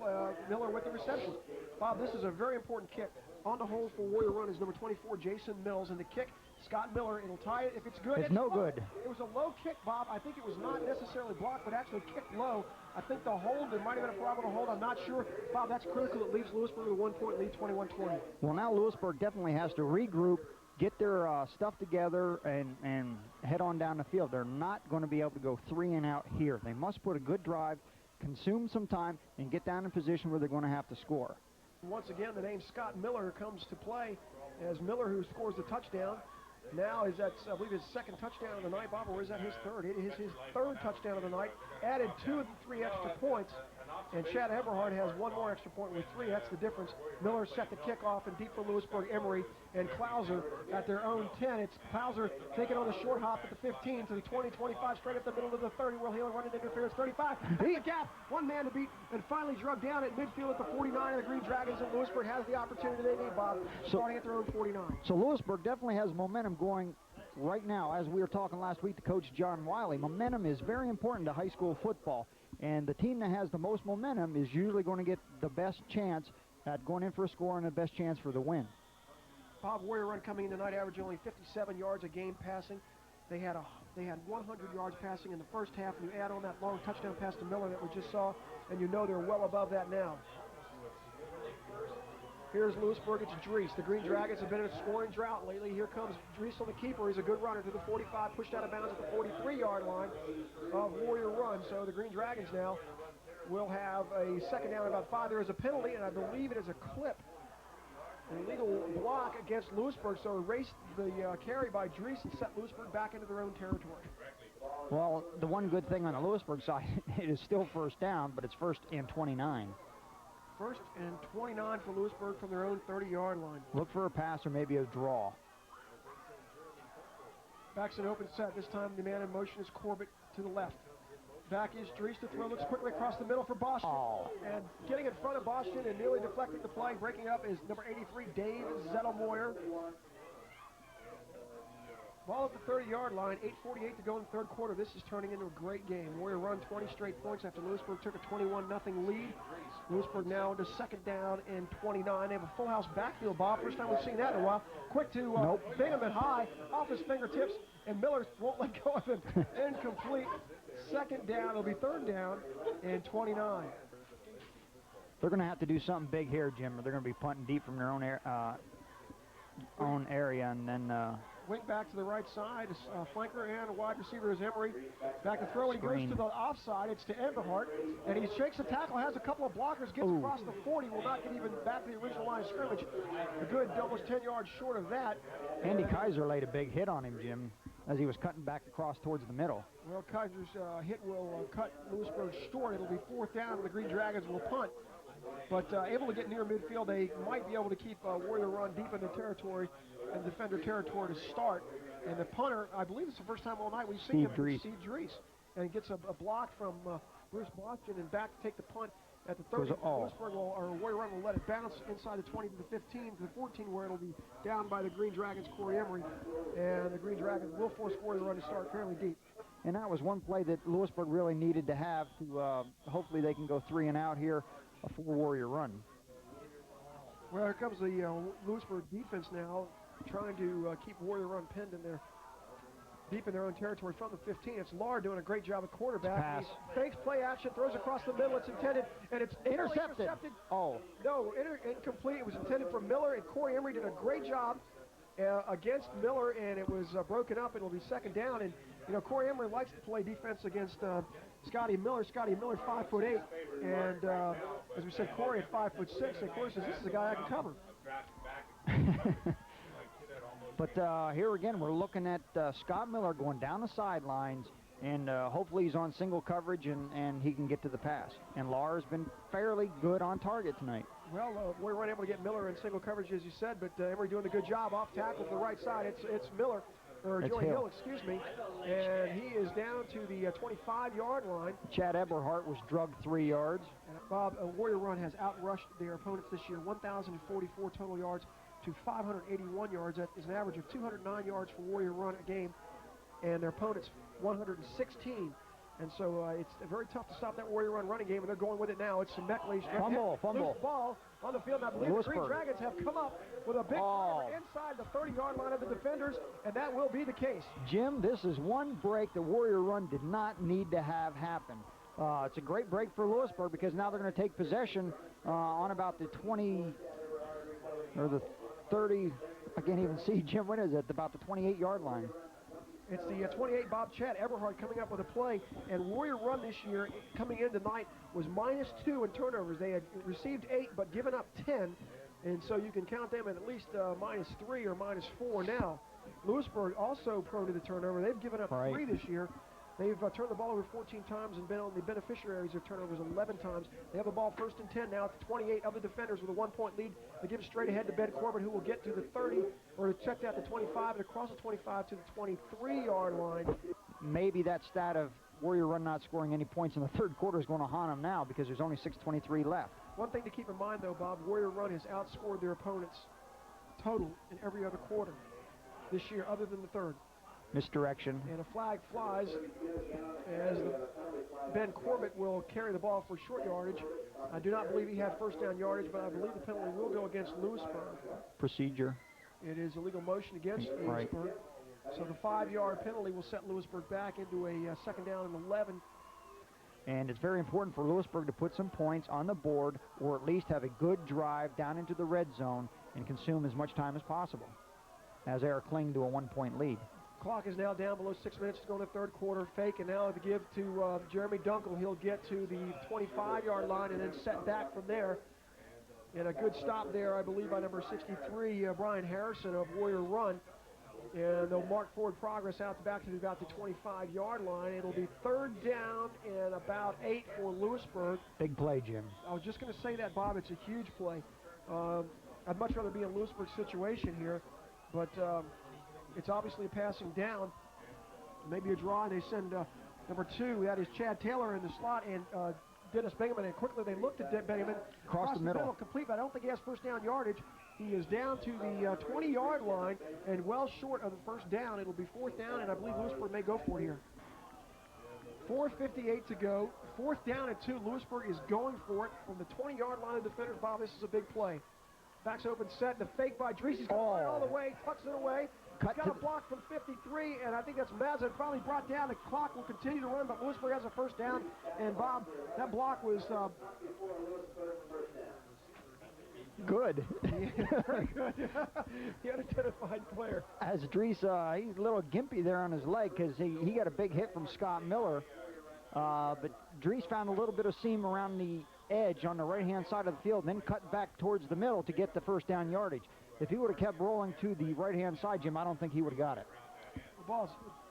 Miller with the reception. Bob, this is a very important kick. On the hold for Warrior Run is number 24, Jason Mills, and the kick, Scott Miller, it'll tie it. If it's good, it's no good. It was a low kick, Bob. I think it was not necessarily blocked, but actually kicked low. I think the hold, there might have been a problem with the hold. I'm not sure. Bob, that's critical. It leaves Lewisburg with a 1-point lead, 21-20. Well, now Lewisburg definitely has to regroup, get their stuff together, and head on down the field. They're not going to be able to go 3 and out here. They must put a good drive, consume some time, and get down in position where they're going to have to score. Once again, the name Scott Miller comes to play as Miller, who scores the touchdown. Now is that, I believe, his second touchdown of the night, Bob, or is that his third? It is his third touchdown of the night, added 2 of the 3 extra points. And Chad Eberhard has 1 more extra point with 3. That's the difference. Miller set the kickoff, and deep for Lewisburg, Emery and Klauser at their own 10. It's Klauser taking on the short hop at the 15 to the 20, 25, straight up the middle of the 30. Will Hill running interference, 35. Beat the gap, 1 man to beat, and finally drug down at midfield at the 49. And the Green Dragons of Lewisburg has the opportunity they need, Bob, starting at their own 49. So Lewisburg definitely has momentum going right now. As we were talking last week to Coach John Wiley, momentum is very important to high school football. And the team that has the most momentum is usually going to get the best chance at going in for a score and the best chance for the win. Bob, Warrior Run coming in tonight, averaging only 57 yards a game passing. They had 100 yards passing in the first half, and you add on that long touchdown pass to Miller that we just saw, and you know they're well above that now. Here's Lewisburg, it's Drees. The Green Dragons have been in a scoring drought lately. Here comes Drees on the keeper. He's a good runner to the 45, pushed out of bounds at the 43-yard line of Warrior Run. So the Green Dragons now will have a second down about 5. There is a penalty, and I believe it is a clip. An illegal block against Lewisburg, so erased the carry by Drees and set Lewisburg back into their own territory. Well, the one good thing on the Lewisburg side, it is still first down, but it's 1st and 29. 1st and 29 for Lewisburg from their own 30-yard line. Look for a pass or maybe a draw. Back's an open set. This time the man in motion is Corbett to the left. Back is Drees to throw. Looks quickly across the middle for Boston. Oh. And getting in front of Boston and nearly deflecting the play. Breaking up is number 83, Dave Zettelmoyer. Ball at the 30-yard line, 8:48 to go in the third quarter. This is turning into a great game. Warrior Run 20 straight points after Lewisburg took a 21-0 lead. Lewisburg now into second down and 29. They have a full house backfield, Bob. First time we've seen that in a while. Quick to Bingham at high, off his fingertips, and Miller won't let go of him. Incomplete. Second down. It'll be third down and 29. They're going to have to do something big here, Jim, or they're going to be punting deep from their own area, and then wing back to the right side. Flanker and a wide receiver is Emery. Back to throw, and he goes to the offside. It's to Eberhardt, and he shakes the tackle, has a couple of blockers, gets across the 40, will not get even back to the original line of scrimmage. A good almost 10 yards short of that. Andy Kaiser laid a big hit on him, Jim, as he was cutting back across towards the middle. Well, Kaiser's hit will cut Lewisburg short. It'll be 4th down, and the Green Dragons will punt. But able to get near midfield, they might be able to keep Warrior Run deep in their territory and defender territory to start. And the punter, I believe it's the first time all night we've seen him, Steve Drees. And he gets a block from Bruce Boston and back to take the punt at the 30. Oh. Lewisburg will, or Warrior Run will let it bounce inside the 20 to the 15 to the 14, where it'll be down by the Green Dragons' Corey Emery, and the Green Dragons will force Warrior Run to start fairly deep. And that was one play that Lewisburg really needed to have to hopefully they can go 3 and out here for Warrior Run. Well, here comes the Lewisburg defense now, trying to keep Warrior Run pinned in there, deep in their own territory from the 15. It's Lahr doing a great job at quarterback. Pass. He fakes play action, throws across the middle. It's intended, and it's Intercepted. Oh. No, incomplete. It was intended for Miller, and Corey Emery did a great job against Miller, and it was broken up. It'll be second down, and you know Corey Emery likes to play defense against Scotty Miller. Scotty Miller, 5'8", and as we said, Corey at 5'6". And Corey says, "This is a guy I can cover." But here again, we're looking at Scott Miller going down the sidelines, and hopefully he's on single coverage and he can get to the pass. And Lahr has been fairly good on target tonight. Well, we weren't able to get Miller in single coverage, as you said, but Emery doing a good job off tackle to the right side. It's Miller, or It's Joey Hill. Hill, excuse me, and he is down to the 25-yard line. Chad Eberhardt was drugged 3 yards. And Bob, Warrior Run has outrushed their opponents this year, 1,044 total yards to 581 yards. That is an average of 209 yards for Warrior Run a game, and their opponents 116. And so it's very tough to stop that Warrior Run running game, and they're going with it now. It's Meckley. Fumble. Loose ball on the field. And I believe the Green Lewisburg. Dragons have come up with a big turnover inside the 30-yard line of the defenders, and that will be the case. Jim, this is one break that Warrior Run did not need to have happen. It's a great break for Lewisburg because now they're going to take possession on about the 20 or the 30. I can't even see, Jim, what is it? About the 28-yard line. It's the 28, Bob Chad Eberhardt coming up with a play, and Warrior Run this year, coming in tonight, was -2 in turnovers. They had received 8, but given up 10, and so you can count them at least -3 or -4 now. Lewisburg also prone to the turnover. They've given up 3 this year. They've turned the ball over 14 times and been on the beneficiaries of turnovers 11 times. They have the ball 1st and 10 now at the 28 of the defenders with a 1-point lead. They give it straight ahead to Ben Corbett, who will get to the 30, or check out the 25, and across the 25 to the 23-yard line. Maybe that stat of Warrior Run not scoring any points in the third quarter is going to haunt them now because there's only 6:23 left. One thing to keep in mind, though, Bob, Warrior Run has outscored their opponents total in every other quarter this year other than the third. Misdirection. And a flag flies as Ben Corbett will carry the ball for short yardage. I do not believe he had first down yardage, but I believe the penalty will go against Lewisburg. Procedure. It is a legal motion against Right. Lewisburg. So the 5-yard penalty will set Lewisburg back into a second down and 11. And it's very important for Lewisburg to put some points on the board or at least have a good drive down into the red zone and consume as much time as possible as they are clinging to a 1-point lead. Clock is now down below 6 minutes to go in the third quarter. Fake, and now to give to Jeremy Dunkel. He'll get to the 25-yard line and then set back from there. And a good stop there, I believe, by number 63, Brian Harrison of Warrior Run. And they'll mark forward progress out back to about the 25-yard line. It'll be third down and about 8 for Lewisburg. Big play, Jim. I was just going to say that, Bob. It's a huge play. I'd much rather be in Lewisburg's situation here, but it's obviously a passing down, maybe a draw, and they send number 2, that is Chad Taylor, in the slot, and Dennis Bingaman, and quickly they looked at Bingaman. Across the middle. Complete, but I don't think he has first down yardage. He is down to the 20-yard line and well short of the first down. It'll be 4th down, and I believe Lewisburg may go for it here. 4:58 to go. 4th down and 2. Lewisburg is going for it from the 20-yard line of the defenders. Bob, this is a big play. Backs open set, the fake by Drees. He's going all the way, tucks it away. Got a block from 53, and I think that's Mazza finally brought down. The clock will continue to run, but Lewisburg has a first down. And, Bob, that block was good. very good. The unidentified player. As Drees, he's a little gimpy there on his leg because he got a big hit from Scott Miller. But Drees found a little bit of seam around the edge on the right-hand side of the field and then cut back towards the middle to get the first down yardage. If he would have kept rolling to the right-hand side, Jim, I don't think he would have got it. The ball's,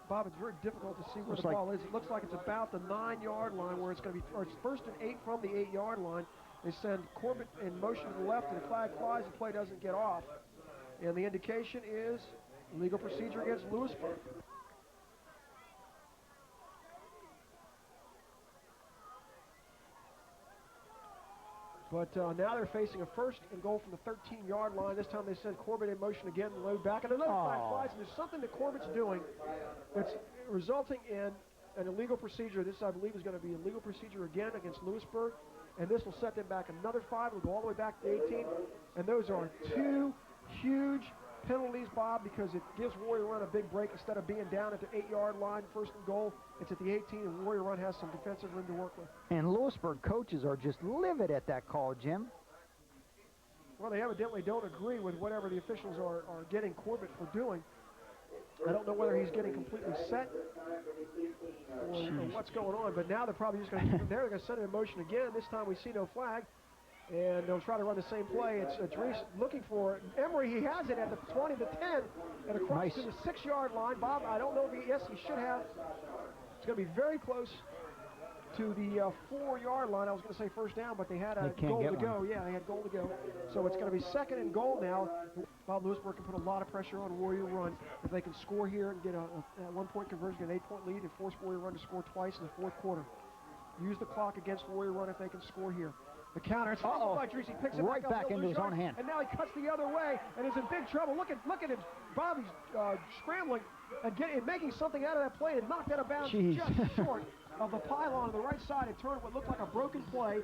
Bob, it's very difficult to see where the ball is. It looks like it's about the 9-yard line where it's going to be, or it's 1st and 8 from the 8-yard line. They send Corbett in motion to the left, and the flag flies. The play doesn't get off. And the indication is legal procedure against Lewisburg. But now they're facing a first and goal from the 13-yard line. This time they send Corbett in motion again, load back, and another flag flies. And there's something that Corbett's doing that's resulting in an illegal procedure. This, I believe, is going to be a legal procedure again against Lewisburg. And this will set them back another 5. We'll go all the way back to 18. And those are 2 huge penalties, Bob, because it gives Warrior Run a big break. Instead of being down at the 8-yard line, first and goal, it's at the 18, and Warrior Run has some defensive room to work with. And Lewisburg coaches are just livid at that call, Jim. Well, they evidently don't agree with whatever the officials are getting Corbett for doing. I don't know whether he's getting completely set or what's going on, but now they're probably just going to keep him there. They're going to send him in motion again. This time we see no flag, and they'll try to run the same play. It's Reese looking for Emery. He has it at the 20, the 10, and across to the 6-yard line. Bob, I don't know if he should have. It's going to be very close to the 4-yard line. I was going to say first down, but they had a goal to go. Yeah, they had goal to go. So it's going to be second and goal now. Bob, Lewisburg can put a lot of pressure on Warrior Run. If they can score here and get a 1-point conversion, an 8-point lead, and force Warrior Run to score twice in the fourth quarter. Use the clock against Warrior Run if they can score here. The counter, it's by Drees. He picks it right back into his own hand. And now he cuts the other way and is in big trouble. Look at him. Bobby's scrambling and making something out of that play and knocked out of bounds just short of the pylon on the right side and turned what looked like a broken play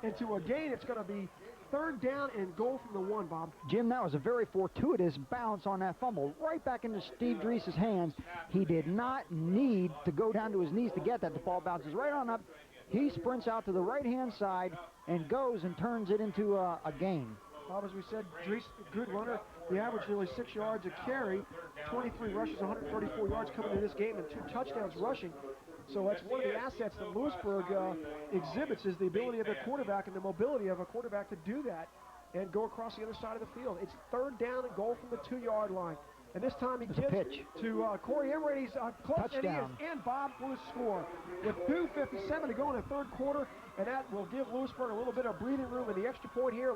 into a gain. It's going to be third down and goal from the 1, Bob. Jim, that was a very fortuitous bounce on that fumble. Right back into Steve Drees' hands. He did not need to go down to his knees to get that. The ball bounces right on up. He sprints out to the right-hand side and goes and turns it into a gain. Bob, as we said, Drees, good runner. He averaged nearly 6 yards a carry, 23 rushes, 134 yards coming into this game, and 2 touchdowns rushing. So that's one of the assets that Lewisburg exhibits, is the ability of their quarterback and the mobility of a quarterback to do that and go across the other side of the field. It's third down and goal from the 2-yard line. And this time he gives to Corey Emery. He's close, and he is in, Bob, for the score. With 2:57 to go in the third quarter, and that will give Lewisburg a little bit of breathing room. And the extra point here,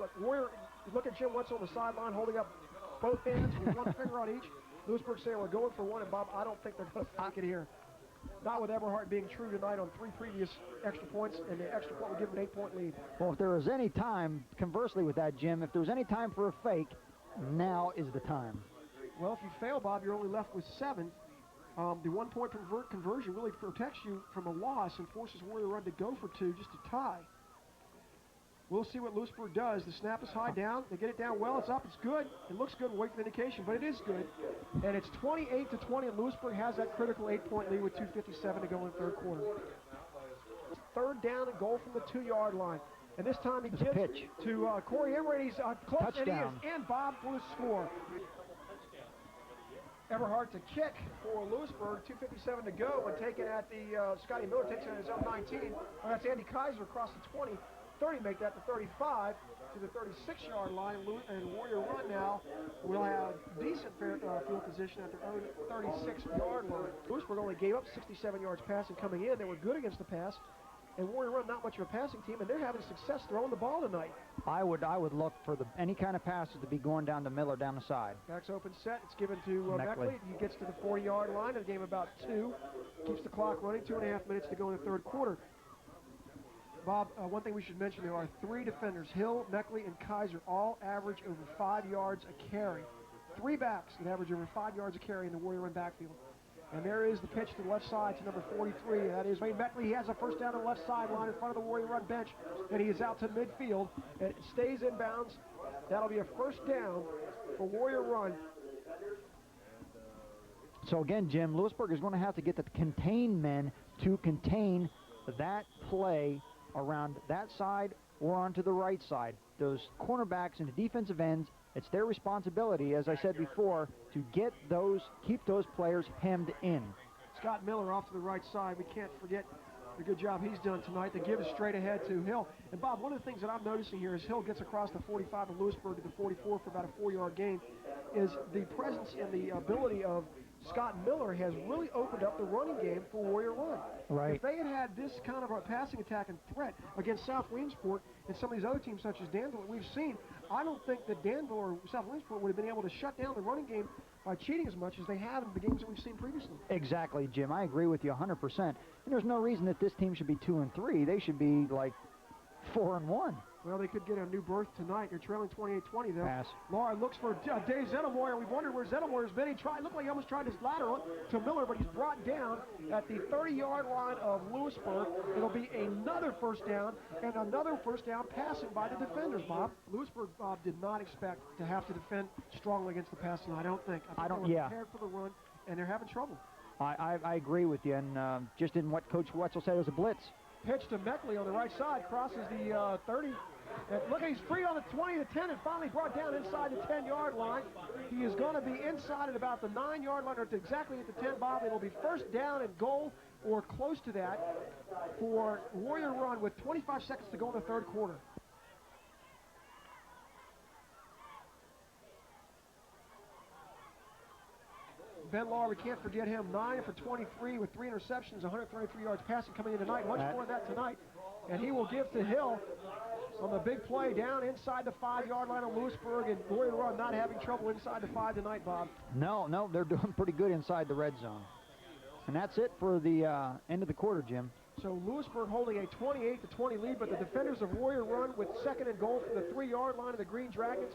look at Jim Wetzel on the sideline holding up both hands with one finger on each. Lewisburg saying we're going for 1, and Bob, I don't think they're going to knock it here. Not with Eberhardt being true tonight on 3 previous extra points, and the extra point will give him an 8-point lead. Well, if there was any time, conversely with that, Jim, if there was any time for a fake, now is the time. Well, if you fail, Bob, you're only left with 7. The 1-point conversion really protects you from a loss and forces Warrior Run to go for 2 just to tie. We'll see what Lewisburg does. The snap is high down. They get it down well. It's up. It's good. It looks good. Wait for the indication, but it is good. And it's 28-20, and Lewisburg has that critical 8-point lead with 2:57 to go in the third quarter. Third down and goal from the 2-yard line. And this time he gives to Corey Emery. He's close, touchdown. And he is in, Bob, for the score. Eberhardt to kick for Lewisburg, 2:57 to go, and taken at the, Scotty Miller takes it at his own 19. Well, that's Andy Kaiser across the 20. 30 make that to 35 to the 36-yard line, and Warrior Run now will have decent field position at their own 36-yard line. Lewisburg only gave up 67 yards passing coming in. They were good against the pass, and Warrior Run not much of a passing team, and they're having success throwing the ball tonight. I would look for any kind of passes to be going down to Miller down the side. Backs open set. It's given to Meckley. He gets to the 40-yard line. The game about 2. Keeps the clock running. 2.5 minutes to go in the third quarter. Bob, one thing we should mention, there are 3 defenders. Hill, Meckley, and Kaiser all average over 5 yards a carry. 3 backs that average over 5 yards a carry in the Warrior Run backfield. And there is the pitch to the left side to number 43. That is Wayne Meckley. He has a first down on the left sideline in front of the Warrior Run bench, and he is out to midfield. And it stays in bounds. That'll be a first down for Warrior Run. So again, Jim, Lewisburg is going to have to get the contained men to contain that play around that side or onto the right side. Those cornerbacks and the defensive ends, it's their responsibility, as I said before, to keep those players hemmed in. Scott Miller off to the right side. We can't forget the good job he's done tonight. The give is straight ahead to Hill. And Bob, one of the things that I'm noticing here is Hill gets across the 45 of Lewisburg to the 44 for about a 4-yard gain, is the presence and the ability of Scott Miller has really opened up the running game for Warrior Run. Right. If they had this kind of a passing attack and threat against South Williamsport and some of these other teams such as Danville that we've seen, I don't think that Danville or South Williamsport would have been able to shut down the running game by cheating as much as they have in the games that we've seen previously. Exactly, Jim. I agree with you 100%. And there's no reason that this team should be 2-3. They should be like 4-1. Well, they could get a new berth tonight. They're trailing 28-20, though. Pass. Laura looks for Dave Zedemoyer. We've wondered where Zedemoyer's been. Looked like he almost tried his lateral to Miller, but he's brought down at the 30-yard line of Lewisburg. It'll be another first down, and another first down passing by the defenders, Bob. Lewisburg, Bob, did not expect to have to defend strongly against the pass, and I don't think. I think they were prepared for the run, and they're having trouble. I agree with you, and just in what Coach Wetzel said, it was a blitz. Pitch to Meckley on the right side, crosses the 30. And look, he's free on the 20 to 10 and finally brought down inside the 10-yard line. He is going to be inside at about the 9-yard line, or exactly at the 10, Bob. It'll be first down and goal or close to that for Warrior Run with 25 seconds to go in the third quarter. Ben Law, we can't forget him, 9 for 23 with 3 interceptions, 133 yards passing coming in tonight. Much more of that tonight. And he will give to Hill on the big play down inside the 5-yard line of Lewisburg, and Warrior Run not having trouble inside the 5 tonight, Bob. No, they're doing pretty good inside the red zone. And that's it for the end of the quarter, Jim. So Lewisburg holding a 28-20 lead, but the defenders of Warrior Run with second and goal from the 3-yard line of the Green Dragons.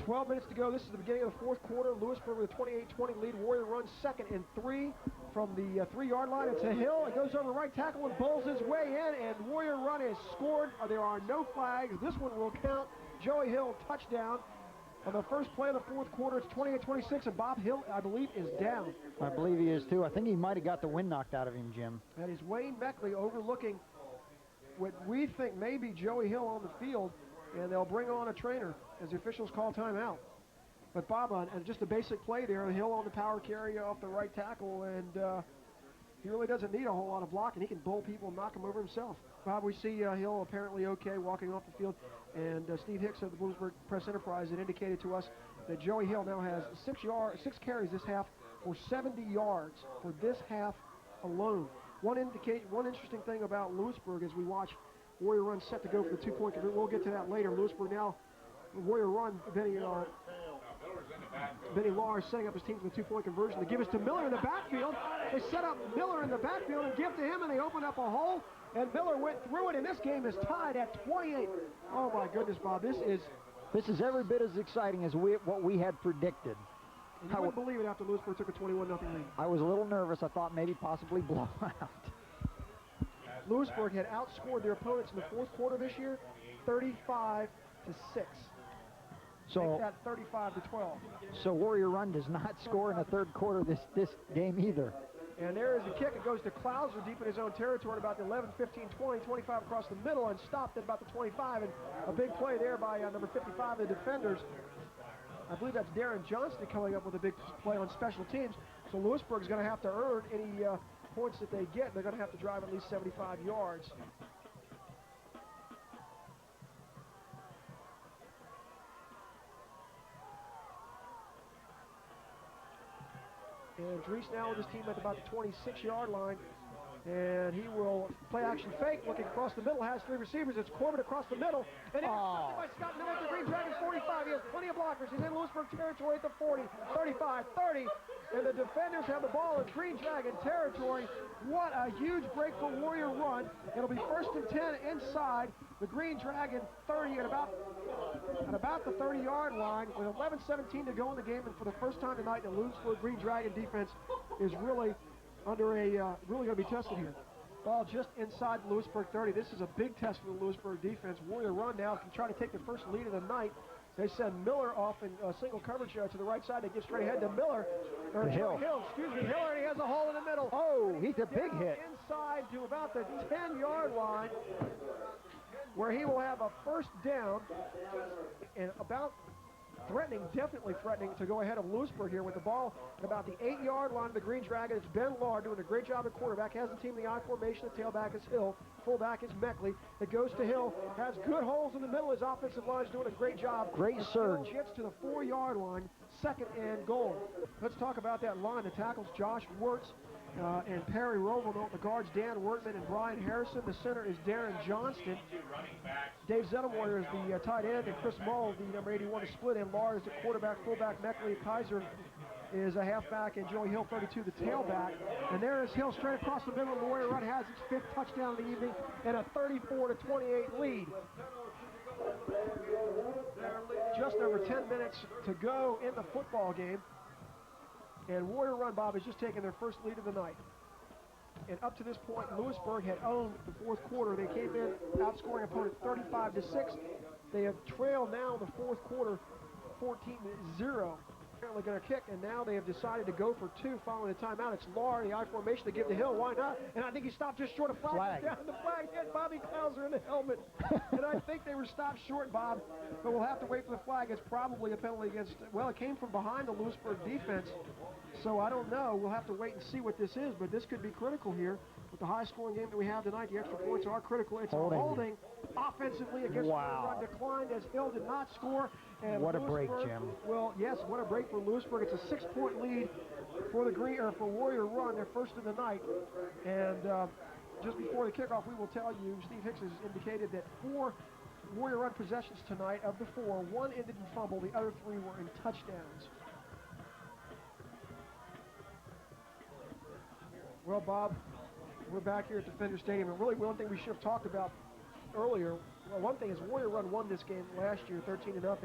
12 minutes to go. This is the beginning of the fourth quarter. Lewisburg with a 28-20 lead. Warrior Run second and 3 from the 3-yard line. It's a Hill. It goes over right tackle and bowls his way in, and Warrior Run is scored. There are no flags. This one will count. Joey Hill, touchdown. On the first play of the fourth quarter, it's 28-26, and Bob Hill, I believe, is down. I believe he is, too. I think he might have got the wind knocked out of him, Jim. That is Wayne Meckley overlooking what we think may be Joey Hill on the field, and they'll bring on a trainer as the officials call timeout. But Bob, just a basic play there, Hill on the power carry off the right tackle, and he really doesn't need a whole lot of blocking. He can bowl people and knock them over himself. Bob, we see Hill apparently okay walking off the field, and Steve Hicks of the Lewisburg Press Enterprise had indicated to us that Joey Hill now has 6 carries this half for 70 yards for this half alone. One interesting thing about Lewisburg as we watch Warrior Run set to go for the 2-point conversion. We'll get to that later. Lewisburg now, Warrior Run, Benny Lahr setting up his team for the 2-point conversion. They give us to Miller in the backfield. They set up Miller in the backfield and give to him, and they open up a hole, and Miller went through it, and this game is tied at 28. Oh, my goodness, Bob. This is every bit as exciting as what we had predicted. And you wouldn't believe it after Lewisburg took a 21-0 lead. I was a little nervous. I thought maybe possibly blowout. Lewisburg had outscored their opponents in the fourth quarter this year, 35-6. So make that 35-12. So Warrior Run does not score in the third quarter this game either. And there is the kick. It goes to Clouser deep in his own territory at about the 11, 15, 20, 25 across the middle, and stopped at about the 25. And a big play there by number 55 of the defenders. I believe that's Darren Johnston coming up with a big play on special teams. So Lewisburg's going to have to earn any points that they get. They're going to have to drive at least 75 yards. And Dries now with his team at about the 26-yard line. And he will play action fake, looking across the middle, has 3 receivers. It's Corbett across the middle. And it's by Scott Miller at the Green Dragons 45. He has plenty of blockers. He's in Lewisburg territory at the 40, 35, 30. And the defenders have the ball in Green Dragon territory. What a huge break for Warrior Run. It'll be 1st and 10 inside the Green Dragon 30 at about the 30-yard line with 11:17 to go in the game. And for the first time tonight, the Lewisburg Green Dragon defense is really under really going to be tested here. Ball just inside the Lewisburg 30. This is a big test for the Lewisburg defense. Warrior Run now can try to take the first lead of the night. They send Miller off in single coverage to the right side. They get straight ahead to Miller. Hill, Hiller, and he has a hole in the middle. Oh, he's a big hit. Inside to about the 10-yard line, where he will have a first down and definitely threatening to go ahead of Lewisburg here with the ball at about the 8-yard line of the Green Dragon. It's Ben Lahr doing a great job at quarterback. Has the team in the I formation. The tailback is Hill. Fullback is Meckley. It goes to Hill. Has good holes in the middle. His offensive line is doing a great job. Great surge. Gets to the 4-yard line. 2nd and goal. Let's talk about that line. The tackles Josh Wirtz and Perry Rovaldo. The guards Dan Wertman and Brian Harrison. The center is Darren Johnston. Dave Zedemoyer is the tight end, and Chris Mull, the number 81, is split. And Lahr is the quarterback, fullback, Meckley, Kaiser, is a halfback, and Joey Hill, 32, the tailback. And there is Hill straight across the middle. The Warrior Run has its 5th touchdown of the evening and a 34-28 lead. Just over 10 minutes to go in the football game. And Warrior Run, Bob, has just taken their first lead of the night. And up to this point, Lewisburg had owned the 4th quarter. They came in outscoring opponent 35-6. They have trailed now in the 4th quarter 14-0. Apparently going to kick, and now they have decided to go for 2 following the timeout. It's Lahr, the I formation, to give to Hill. Why not? And I think he stopped just short of flag. Down the flag hit Bobby Klauser in the helmet. And I think they were stopped short, Bob. But we'll have to wait for the flag. It's probably a penalty against, well, it came from behind the Lewisburg defense. So I don't know. We'll have to wait and see what this is. But this could be critical here. With the high-scoring game that we have tonight, the extra points are critical. It's holding offensively against Run declined as Hill did not score. And what a break, Jim. Well, yes, what a break for Lewisburg. It's a 6-point lead for the for Warrior Run, their first of the night. And just before the kickoff, we will tell you, Steve Hicks has indicated that 4 Warrior Run possessions tonight. Of the 4, 1 ended in fumble, the other 3 were in touchdowns. Well, Bob, we're back here at Defender Stadium, and really one thing we should have talked about earlier, well, one thing is Warrior Run won this game last year 13-0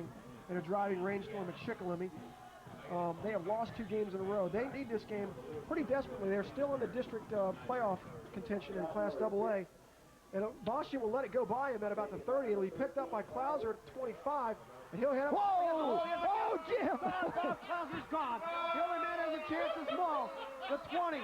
in a driving rainstorm at Shikellamy. They have lost 2 games in a row. They need this game pretty desperately. They're still in the district playoff contention in Class AA. And Boston will let it go by him at about the 30. It'll be picked up by Klauser at 25. And he'll head up. Whoa! Oh, Jim! Bob Klauser's gone. The only man has a chance is Maul. The 20,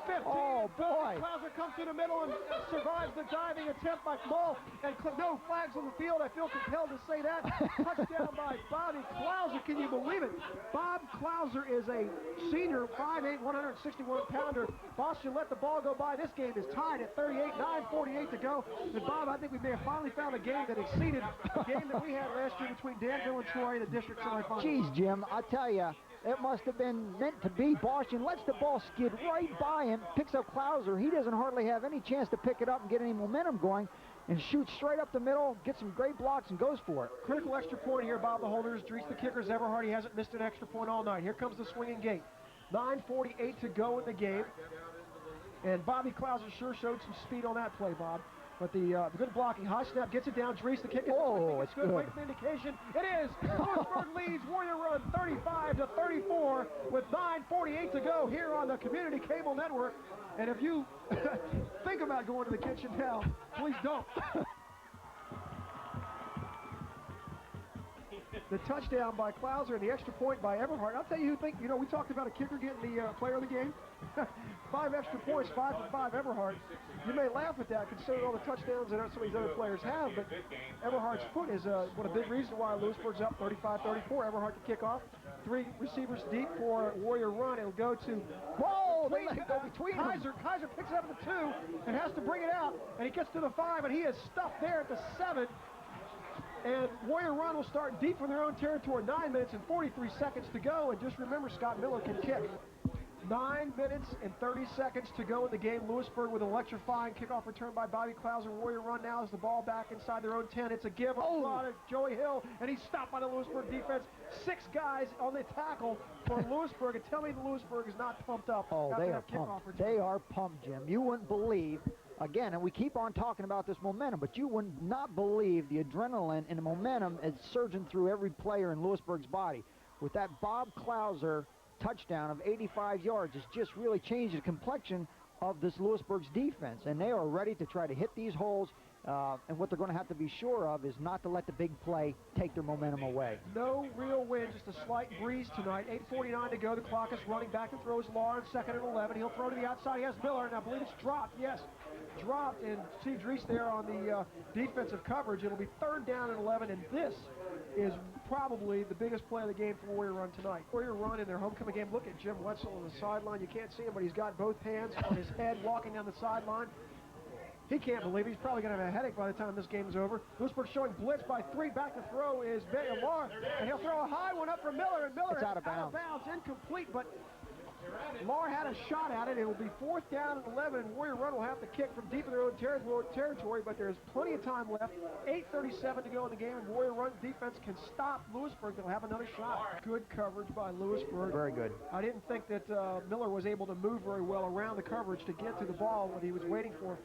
15. Oh, boy. Klauser comes to the middle and survives the diving attempt by Maul. And no flags on the field. I feel compelled to say that. Touchdown by Bobby Klauser. Can you believe it? Bob Klauser is a senior, 5'8", 161-pounder. Boston let the ball go by. This game is tied at 38, 9:48 to go. And Bob, I think we may have finally found a game that exceeded the game that we had last year between Danville and Troy in the district semifinals. Geez, Jim, I tell you, it must have been meant to be. Boston lets the ball skid right by him, picks up Klauser. He doesn't hardly have any chance to pick it up and get any momentum going, and shoots straight up the middle, gets some great blocks, and goes for it. Critical extra point here, Bob. The holders, Dries the kickers, Everhart. He hasn't missed an extra point all night. Here comes the swinging gate. 9:48 to go in the game. And Bobby Klauser sure showed some speed on that play, Bob. But the good blocking, high snap, gets it down. Dries the kick. Oh, it's good. Wait for the indication. It is. Lewisburg leads Warrior Run 35-34 with 9:48 to go here on the Community Cable Network. And if you think about going to the kitchen now, please don't. The touchdown by Klauser and the extra point by Everhart. I'll tell you who we talked about a kicker getting the player of the game. 5 extra points, 5 for 5 Everhart. You may laugh at that considering all the touchdowns that some of these other players have, but Everhart's foot is a big reason why Lewisburg's up 35-34. Everhart to kick off. 3 receivers deep for Warrior Run. It'll go to They let it go between them. Kaiser picks it up at the 2 and has to bring it out, and he gets to the 5, and he is stuffed there at the 7. And Warrior Run will start deep in their own territory. 9 minutes and 43 seconds to go. And just remember, Scott Miller can kick. 9 minutes and 30 seconds to go in the game. Lewisburg with an electrifying kickoff return by Bobby Klauser. Warrior Run now has the ball back inside their own 10. It's a give on Joey Hill, and he's stopped by the Lewisburg defense. 6 guys on the tackle for Lewisburg. And tell me the Lewisburg is not pumped up. Oh, they are pumped. They are pumped, Jim. You wouldn't believe. Again, and we keep on talking about this momentum, but you would not believe the adrenaline and the momentum is surging through every player in Lewisburg's body. With that Bob Klauser touchdown of 85 yards, it's just really changed the complexion of this Lewisburg's defense, and they are ready to try to hit these holes, and what they're going to have to be sure of is not to let the big play take their momentum away. No real wind, just a slight breeze tonight. 8:49 to go. The clock is running back and throws Lahr, 2nd and 11. He'll throw to the outside. He has Miller, and I believe it's dropped. Yes, dropped, and Steve Dries there on the defensive coverage. It'll be 3rd down and 11, and this is probably the biggest play of the game for Warrior Run tonight. Warrior Run in their homecoming game. Look at Jim Wetzel on the sideline. You can't see him, but he's got both hands on his head walking down the sideline. He can't believe it. He's probably going to have a headache by the time this game is over. Lewisburg showing blitz by 3. Back to throw is Lamar, and he'll throw a high one up for Miller, and Miller It's out of bounds. Incomplete, but Lamar had a shot at it. It will be 4th down and 11, and Warrior Run will have to kick from deep in their own territory, but there's plenty of time left. 8:37 to go in the game, and Warrior Run's defense can stop Lewisburg. They'll have another shot. Good coverage by Lewisburg. Very good. I didn't think that Miller was able to move very well around the coverage to get to the ball when he was waiting for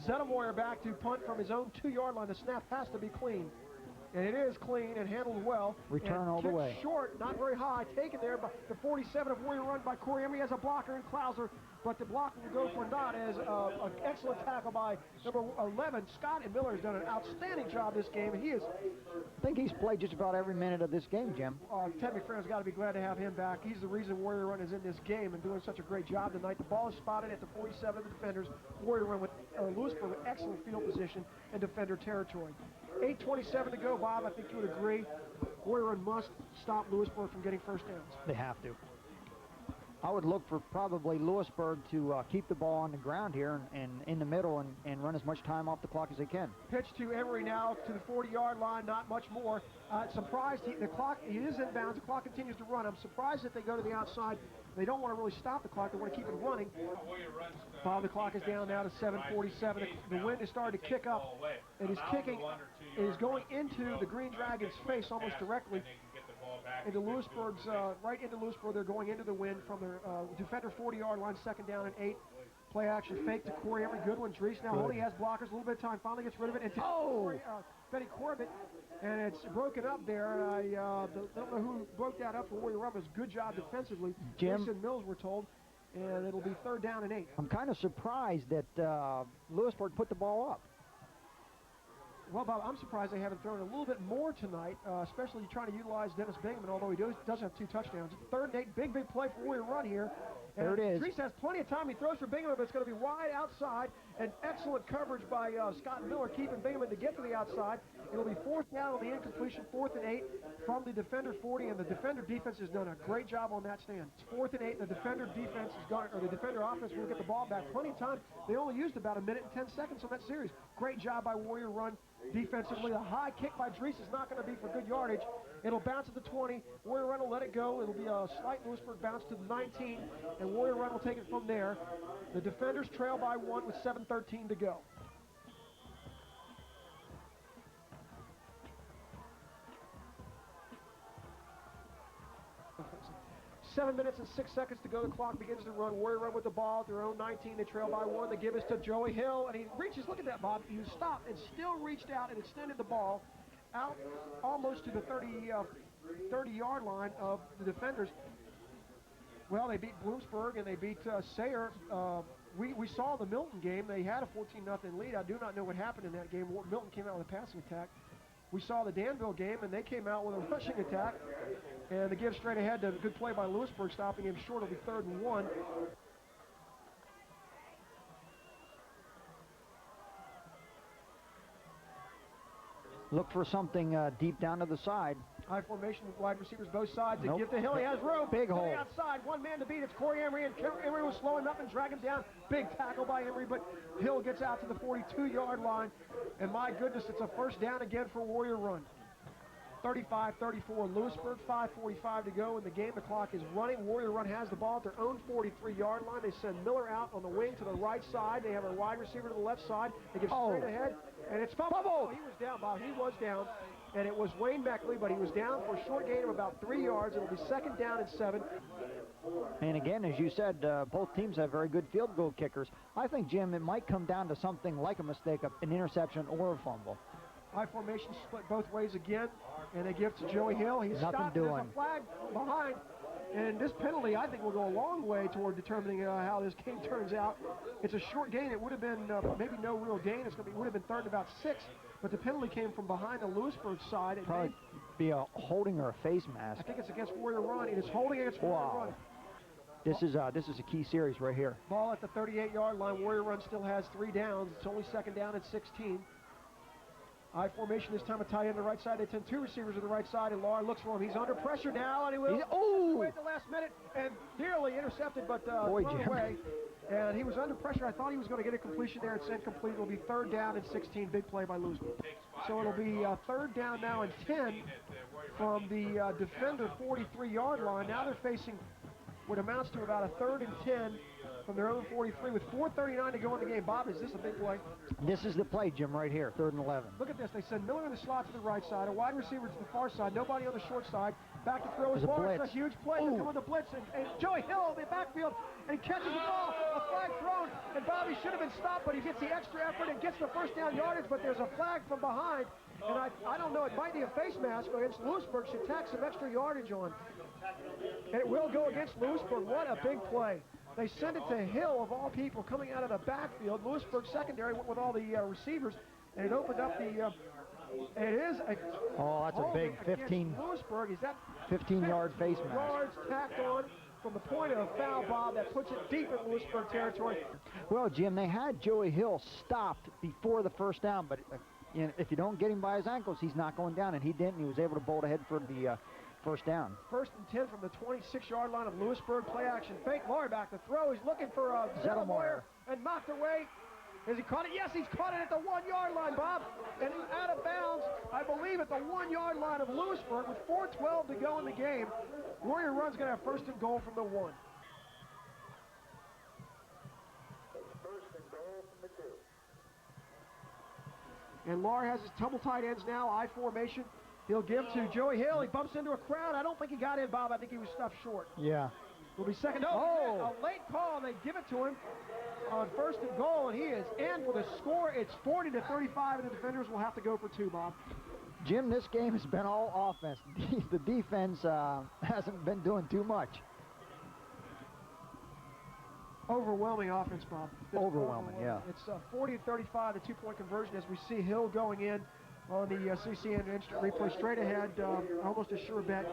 Zedemoyer back to punt from his own 2-yard line. The snap has to be clean. And it is clean and handled well. Return all the way. Short, not very high. Taken there by the 47 of Warrior Run by Corey Emery as a blocker in Clouser. But the block will go for naught as an excellent tackle by number 11. Scott and Miller has done an outstanding job this game. And he is... I think he's played just about every minute of this game, Jim. Ted McFerrin's got to be glad to have him back. He's the reason Warrior Run is in this game and doing such a great job tonight. The ball is spotted at the 47 of the defenders. Warrior Run with Lewisburg with excellent field position and defender territory. 8:27 to go, Bob. I think you would agree. Warrior Run must stop Lewisburg from getting first downs. They have to. I would look for probably Lewisburg to keep the ball on the ground here and in the middle and run as much time off the clock as they can. Pitch to Emery now to the 40-yard line, not much more. Surprised he is inbounds. The clock continues to run. I'm surprised that they go to the outside. They don't want to really stop the clock. They want to keep it running. Bob, the clock is down now to 7:47. The wind is starting to kick up. It is kicking. It is going into the Green Dragon's face almost directly. Into Lewisburg's, right into Lewisburg. They're going into the wind from their defender 40-yard line, 2nd down and 8. Play action fake to Corey Emery. Good one. Dries now only has blockers. A little bit of time. Finally gets rid of it. And Benny Corbett. And it's broken up there. I don't know who broke that up for Warrior Run. It was a good job defensively. Jim. Jason Mills, we're told. And it'll be 3rd down and 8. I'm kind of surprised that Lewisburg put the ball up. Well, Bob, I'm surprised they haven't thrown a little bit more tonight, especially trying to utilize Dennis Bingaman, although he does have 2 touchdowns. 3rd and 8, big play for Warrior Run here. And there it is. Dries has plenty of time. He throws for Bingaman, but it's going to be wide outside. And excellent coverage by Scott Miller, keeping Bingaman to get to the outside. It'll be 4th down on the incompletion, 4th and 8 from the defender 40, and the defender defense has done a great job on that stand. It's 4th and 8, and the defender defense is going, or the defender offense will get the ball back. Plenty of time. They only used about 1 minute and 10 seconds on that series. Great job by Warrior Run defensively. A high kick by Dries is not going to be for good yardage. It'll bounce at the 20. Warrior Run will let it go. It'll be a slight Lewisburg bounce to the 19, and Warrior Run will take it from there. The defenders trail by 1 with 7:13 to go. Seven minutes and 6 seconds to go. The clock begins to run. Warrior Run with the ball at their own 19. They trail by 1. They give it to Joey Hill, and he reaches. Look at that, Bob. He stopped and still reached out and extended the ball out almost to the 30-yard line of the defenders. Well, they beat Bloomsburg and they beat Sayre. We saw the Milton game. They had a 14-0 lead. I do not know what happened in that game. Milton came out with a passing attack. We saw the Danville game, and they came out with a rushing attack. And they give straight ahead to a good play by Lewisburg, stopping him short. It'll be 3rd and 1. Look for something deep down to the side. High formation with wide receivers both sides. They Nope. give to Hill. He has room. Big hole. Outside. One man to beat. It's Corey Emery, and Emery will slow him up and drag him down. Big tackle by Emery, but Hill gets out to the 42-yard line. And my goodness, it's a 1st down again for Warrior Run. 35-34 Lewisburg, 5:45 to go in the game. The clock is running. Warrior Run has the ball at their own 43-yard line. They send Miller out on the wing to the right side. They have a wide receiver to the left side. They give straight ahead, and it's fumble. Oh, he was down, Bob. He was down, and it was Wayne Beckley, but he was down for a short gain of about 3 yards. It'll be 2nd down and 7. And again, as you said, both teams have very good field goal kickers. I think, Jim, it might come down to something like a mistake, an interception or a fumble. High formation split both ways again, and they give to Joey Hill. He's stopped. Doing. There's a flag behind, and this penalty, I think, will go a long way toward determining how this game turns out. It's a short gain. It would have been maybe no real gain. It would have been 3rd and about 6, but the penalty came from behind the Lewisburg side. It probably be a holding or a face mask. I think it's against Warrior Run. It is holding against Warrior Run. This is a key series right here. Ball at the 38-yard line. Warrior Run still has 3 downs. It's only 2nd down and 16. I formation this time, a tight end to the right side. They send two receivers to the right side, and Lahr looks for him. He's under pressure now, and he will away at the last minute, and nearly intercepted, but thrown away. And he was under pressure. I thought he was going to get a completion there. It's incomplete. It'll be 3rd down and 16. Big play by Lewisburg. So it'll be 3rd down now and 10 from the defender 43-yard line. Now they're facing what amounts to about a 3rd and 10 from their own 43 with 4:39 to go in the game. Bob, is this a big play? This is the play, Jim, right here, 3rd and 11. Look at this. They send Miller in the slot to the right side, a wide receiver to the far side, nobody on the short side. Back to throw is Lahr. It's a huge play. They come with the blitz, and Joey Hill in the backfield and catches the ball. A flag thrown, and Bobby should have been stopped, but he gets the extra effort and gets the 1st down yardage, but there's a flag from behind. And I don't know, it might be a face mask against Lewisburg. Should tack some extra yardage on. And it will go against Lewisburg. What a big play. They send it to Hill, of all people, coming out of the backfield. Lewisburg secondary went with all the receivers, and it opened up the... it is a... Oh, that's a big 15... Lewisburg. Is that 15-yard face mask. Yards tacked on from the point of a foul, Bob, that puts it deep in Lewisburg territory. Well, Jim, they had Joey Hill stopped before the 1st down, but if you don't get him by his ankles, he's not going down, and he didn't. He was able to bolt ahead for the 1st down. 1st and 10 from the 26-yard line of Lewisburg. Play action fake. Lahr back to throw. He's looking for Zettelmeyer and knocked away. Has he caught it? Yes, he's caught it at the 1-yard line, Bob. And out of bounds, I believe, at the 1-yard line of Lewisburg with 4:12 to go in the game. Warrior Run's going to have 1st and goal from the 1. And Lahr has his double tight ends now, I formation. He'll give to Joey Hill. He bumps into a crowd. I don't think he got in, Bob. I think he was stuffed short. Yeah. Will be 2nd. No, a late call, and they give it to him on 1st and goal, and he is in for the score. It's 40-35, and the defenders will have to go for 2, Bob. Jim, this game has been all offense. The defense hasn't been doing too much. Overwhelming offense, Bob. Overwhelming, yeah. It's 40-35, the 2-point conversion, as we see Hill going in on the CCN instant replay, straight ahead, almost a sure bet.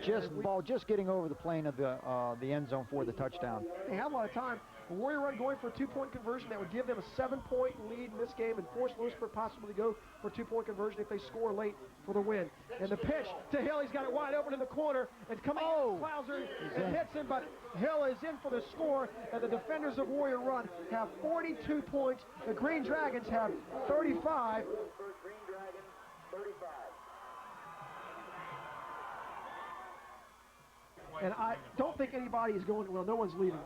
Just getting over the plane of the end zone for the touchdown. They have a lot of time. The Warrior Run going for a 2-point conversion that would give them a 7-point lead in this game and force Lewisburg possibly to go for a 2-point conversion if they score late for the win. And the pitch to Hill, he's got it wide open in the corner, and coming in, Clouser, and hits him, but Hill is in for the score, and the defenders of Warrior Run have 42 points. The Green Dragons have 35. And I don't think anybody is going, well, no one's leaving.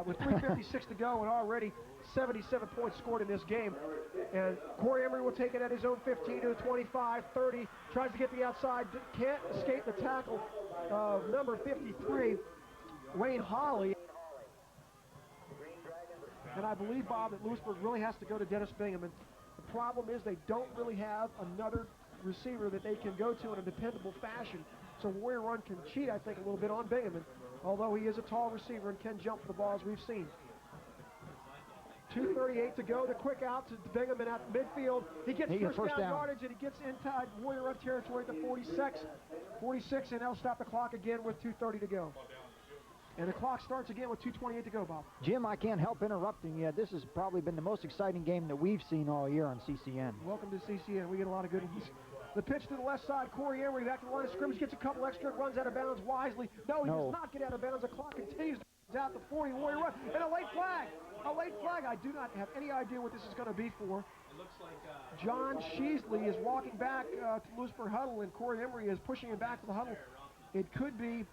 With 3:56 to go and already 77 points scored in this game. And Corey Emery will take it at his own 15 to 25, 30. Tries to get the outside, can't escape the tackle of number 53, Wayne Hawley. And I believe, Bob, that Lewisburg really has to go to Dennis Bingham. And the problem is they don't really have another receiver that they can go to in a dependable fashion. So Warrior Run can cheat, I think, a little bit on Bingham, although he is a tall receiver and can jump for the ball, as we've seen. 2:38 to go. The quick out to Bingham at midfield. He gets first down yardage, and he gets inside Warrior Run territory at the 46, and they'll stop the clock again with 2:30 to go. And the clock starts again with 2:28 to go, Bob. Jim, I can't help interrupting you. This has probably been the most exciting game that we've seen all year on CCN. Welcome to CCN. We get a lot of good ones. The pitch to the left side, Corey Emery back to the line of scrimmage, gets a couple extra, runs out of bounds wisely. No, he does not get out of bounds. The clock continues to out the 40, Warrior Run, and a late flag. A late flag. I do not have any idea what this is going to be for. It looks like John Sheasley is walking back to Lewisburg huddle, and Corey Emery is pushing him back to the huddle. It could be...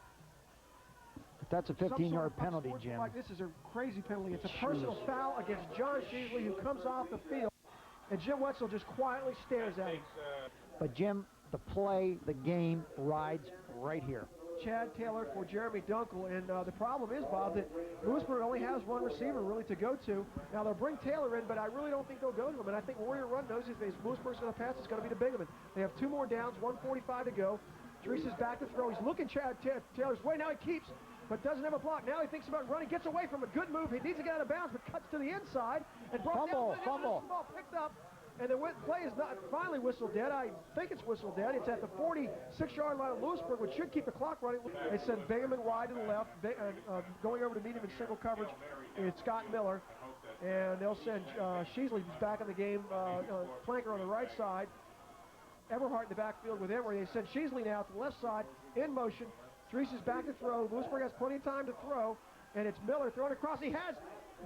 That's a 15-yard penalty, Jim. Like this is a crazy penalty. It's a personal foul against John Sheasley, who comes off the field, and Jim Wetzel just quietly stares at him. But Jim, the play, the game rides right here. Chad Taylor for Jeremy Dunkel, and the problem is, Bob, that Lewisburg only has one receiver really to go to. Now they'll bring Taylor in, but I really don't think they'll go to him, and I think Warrior Run knows if Lewisburg's going to pass, it's going to be to Bingham. They have 2 more downs, 1:45 to go. Drees is back to throw. He's looking Chad Taylor's way. Now he keeps, but doesn't have a block. Now he thinks about running, gets away from a good move. He needs to get out of bounds, but cuts to the inside and brought down. Fumble. Ball picked up. And the play is not finally whistled dead. I think it's whistled dead. It's at the 46-yard line of Lewisburg, which should keep the clock running. They send Bingham wide to the left. Going over to meet him in single coverage is Scott Miller. And they'll send Sheasley, who's back in the game, flanker on the right side. Everhart in the backfield with Emory. They send Sheasley now to the left side in motion. Drees is back to throw. Lewisburg has plenty of time to throw, and it's Miller throwing across. He has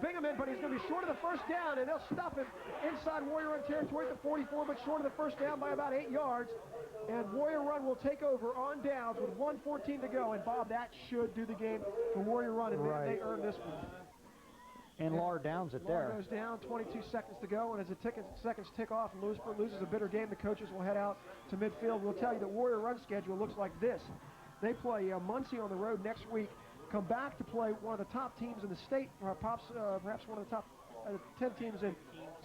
Bingham in, but he's going to be short of the first down, and they'll stuff him inside Warrior Run territory at the 44, but short of the first down by about 8 yards. And Warrior Run will take over on downs with 1:14 to go. And Bob, that should do the game for Warrior Run, and they earn this one. And Lahr downs it there. Lahr goes down, 22 seconds to go, and as the seconds tick off and Lewisburg loses a bitter game, the coaches will head out to midfield. We'll tell you that Warrior Run schedule looks like this. They play Muncie on the road next week, come back to play one of the top teams in the state, perhaps one of the top 10 teams in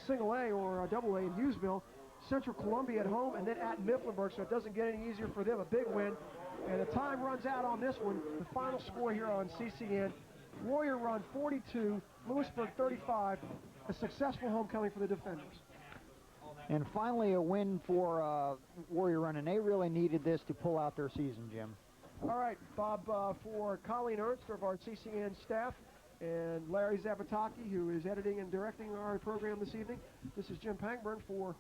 single A or double A in Hughesville, Central Columbia at home, and then at Mifflinburg, so it doesn't get any easier for them. A big win, and the time runs out on this one. The final score here on CCN, Warrior Run 42, Lewisburg 35, a successful homecoming for the defenders. And finally a win for Warrior Run, and they really needed this to pull out their season, Jim. All right, Bob, for Colleen Ernst of our CCN staff and Larry Zapataki, who is editing and directing our program this evening, this is Jim Pangburn for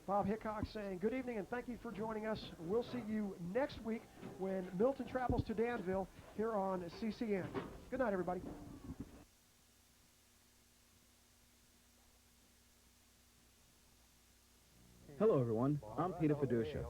Bob Hickok saying good evening and thank you for joining us. We'll see you next week when Milton travels to Danville here on CCN. Good night, everybody. Hello, everyone. I'm Peter Fiducia.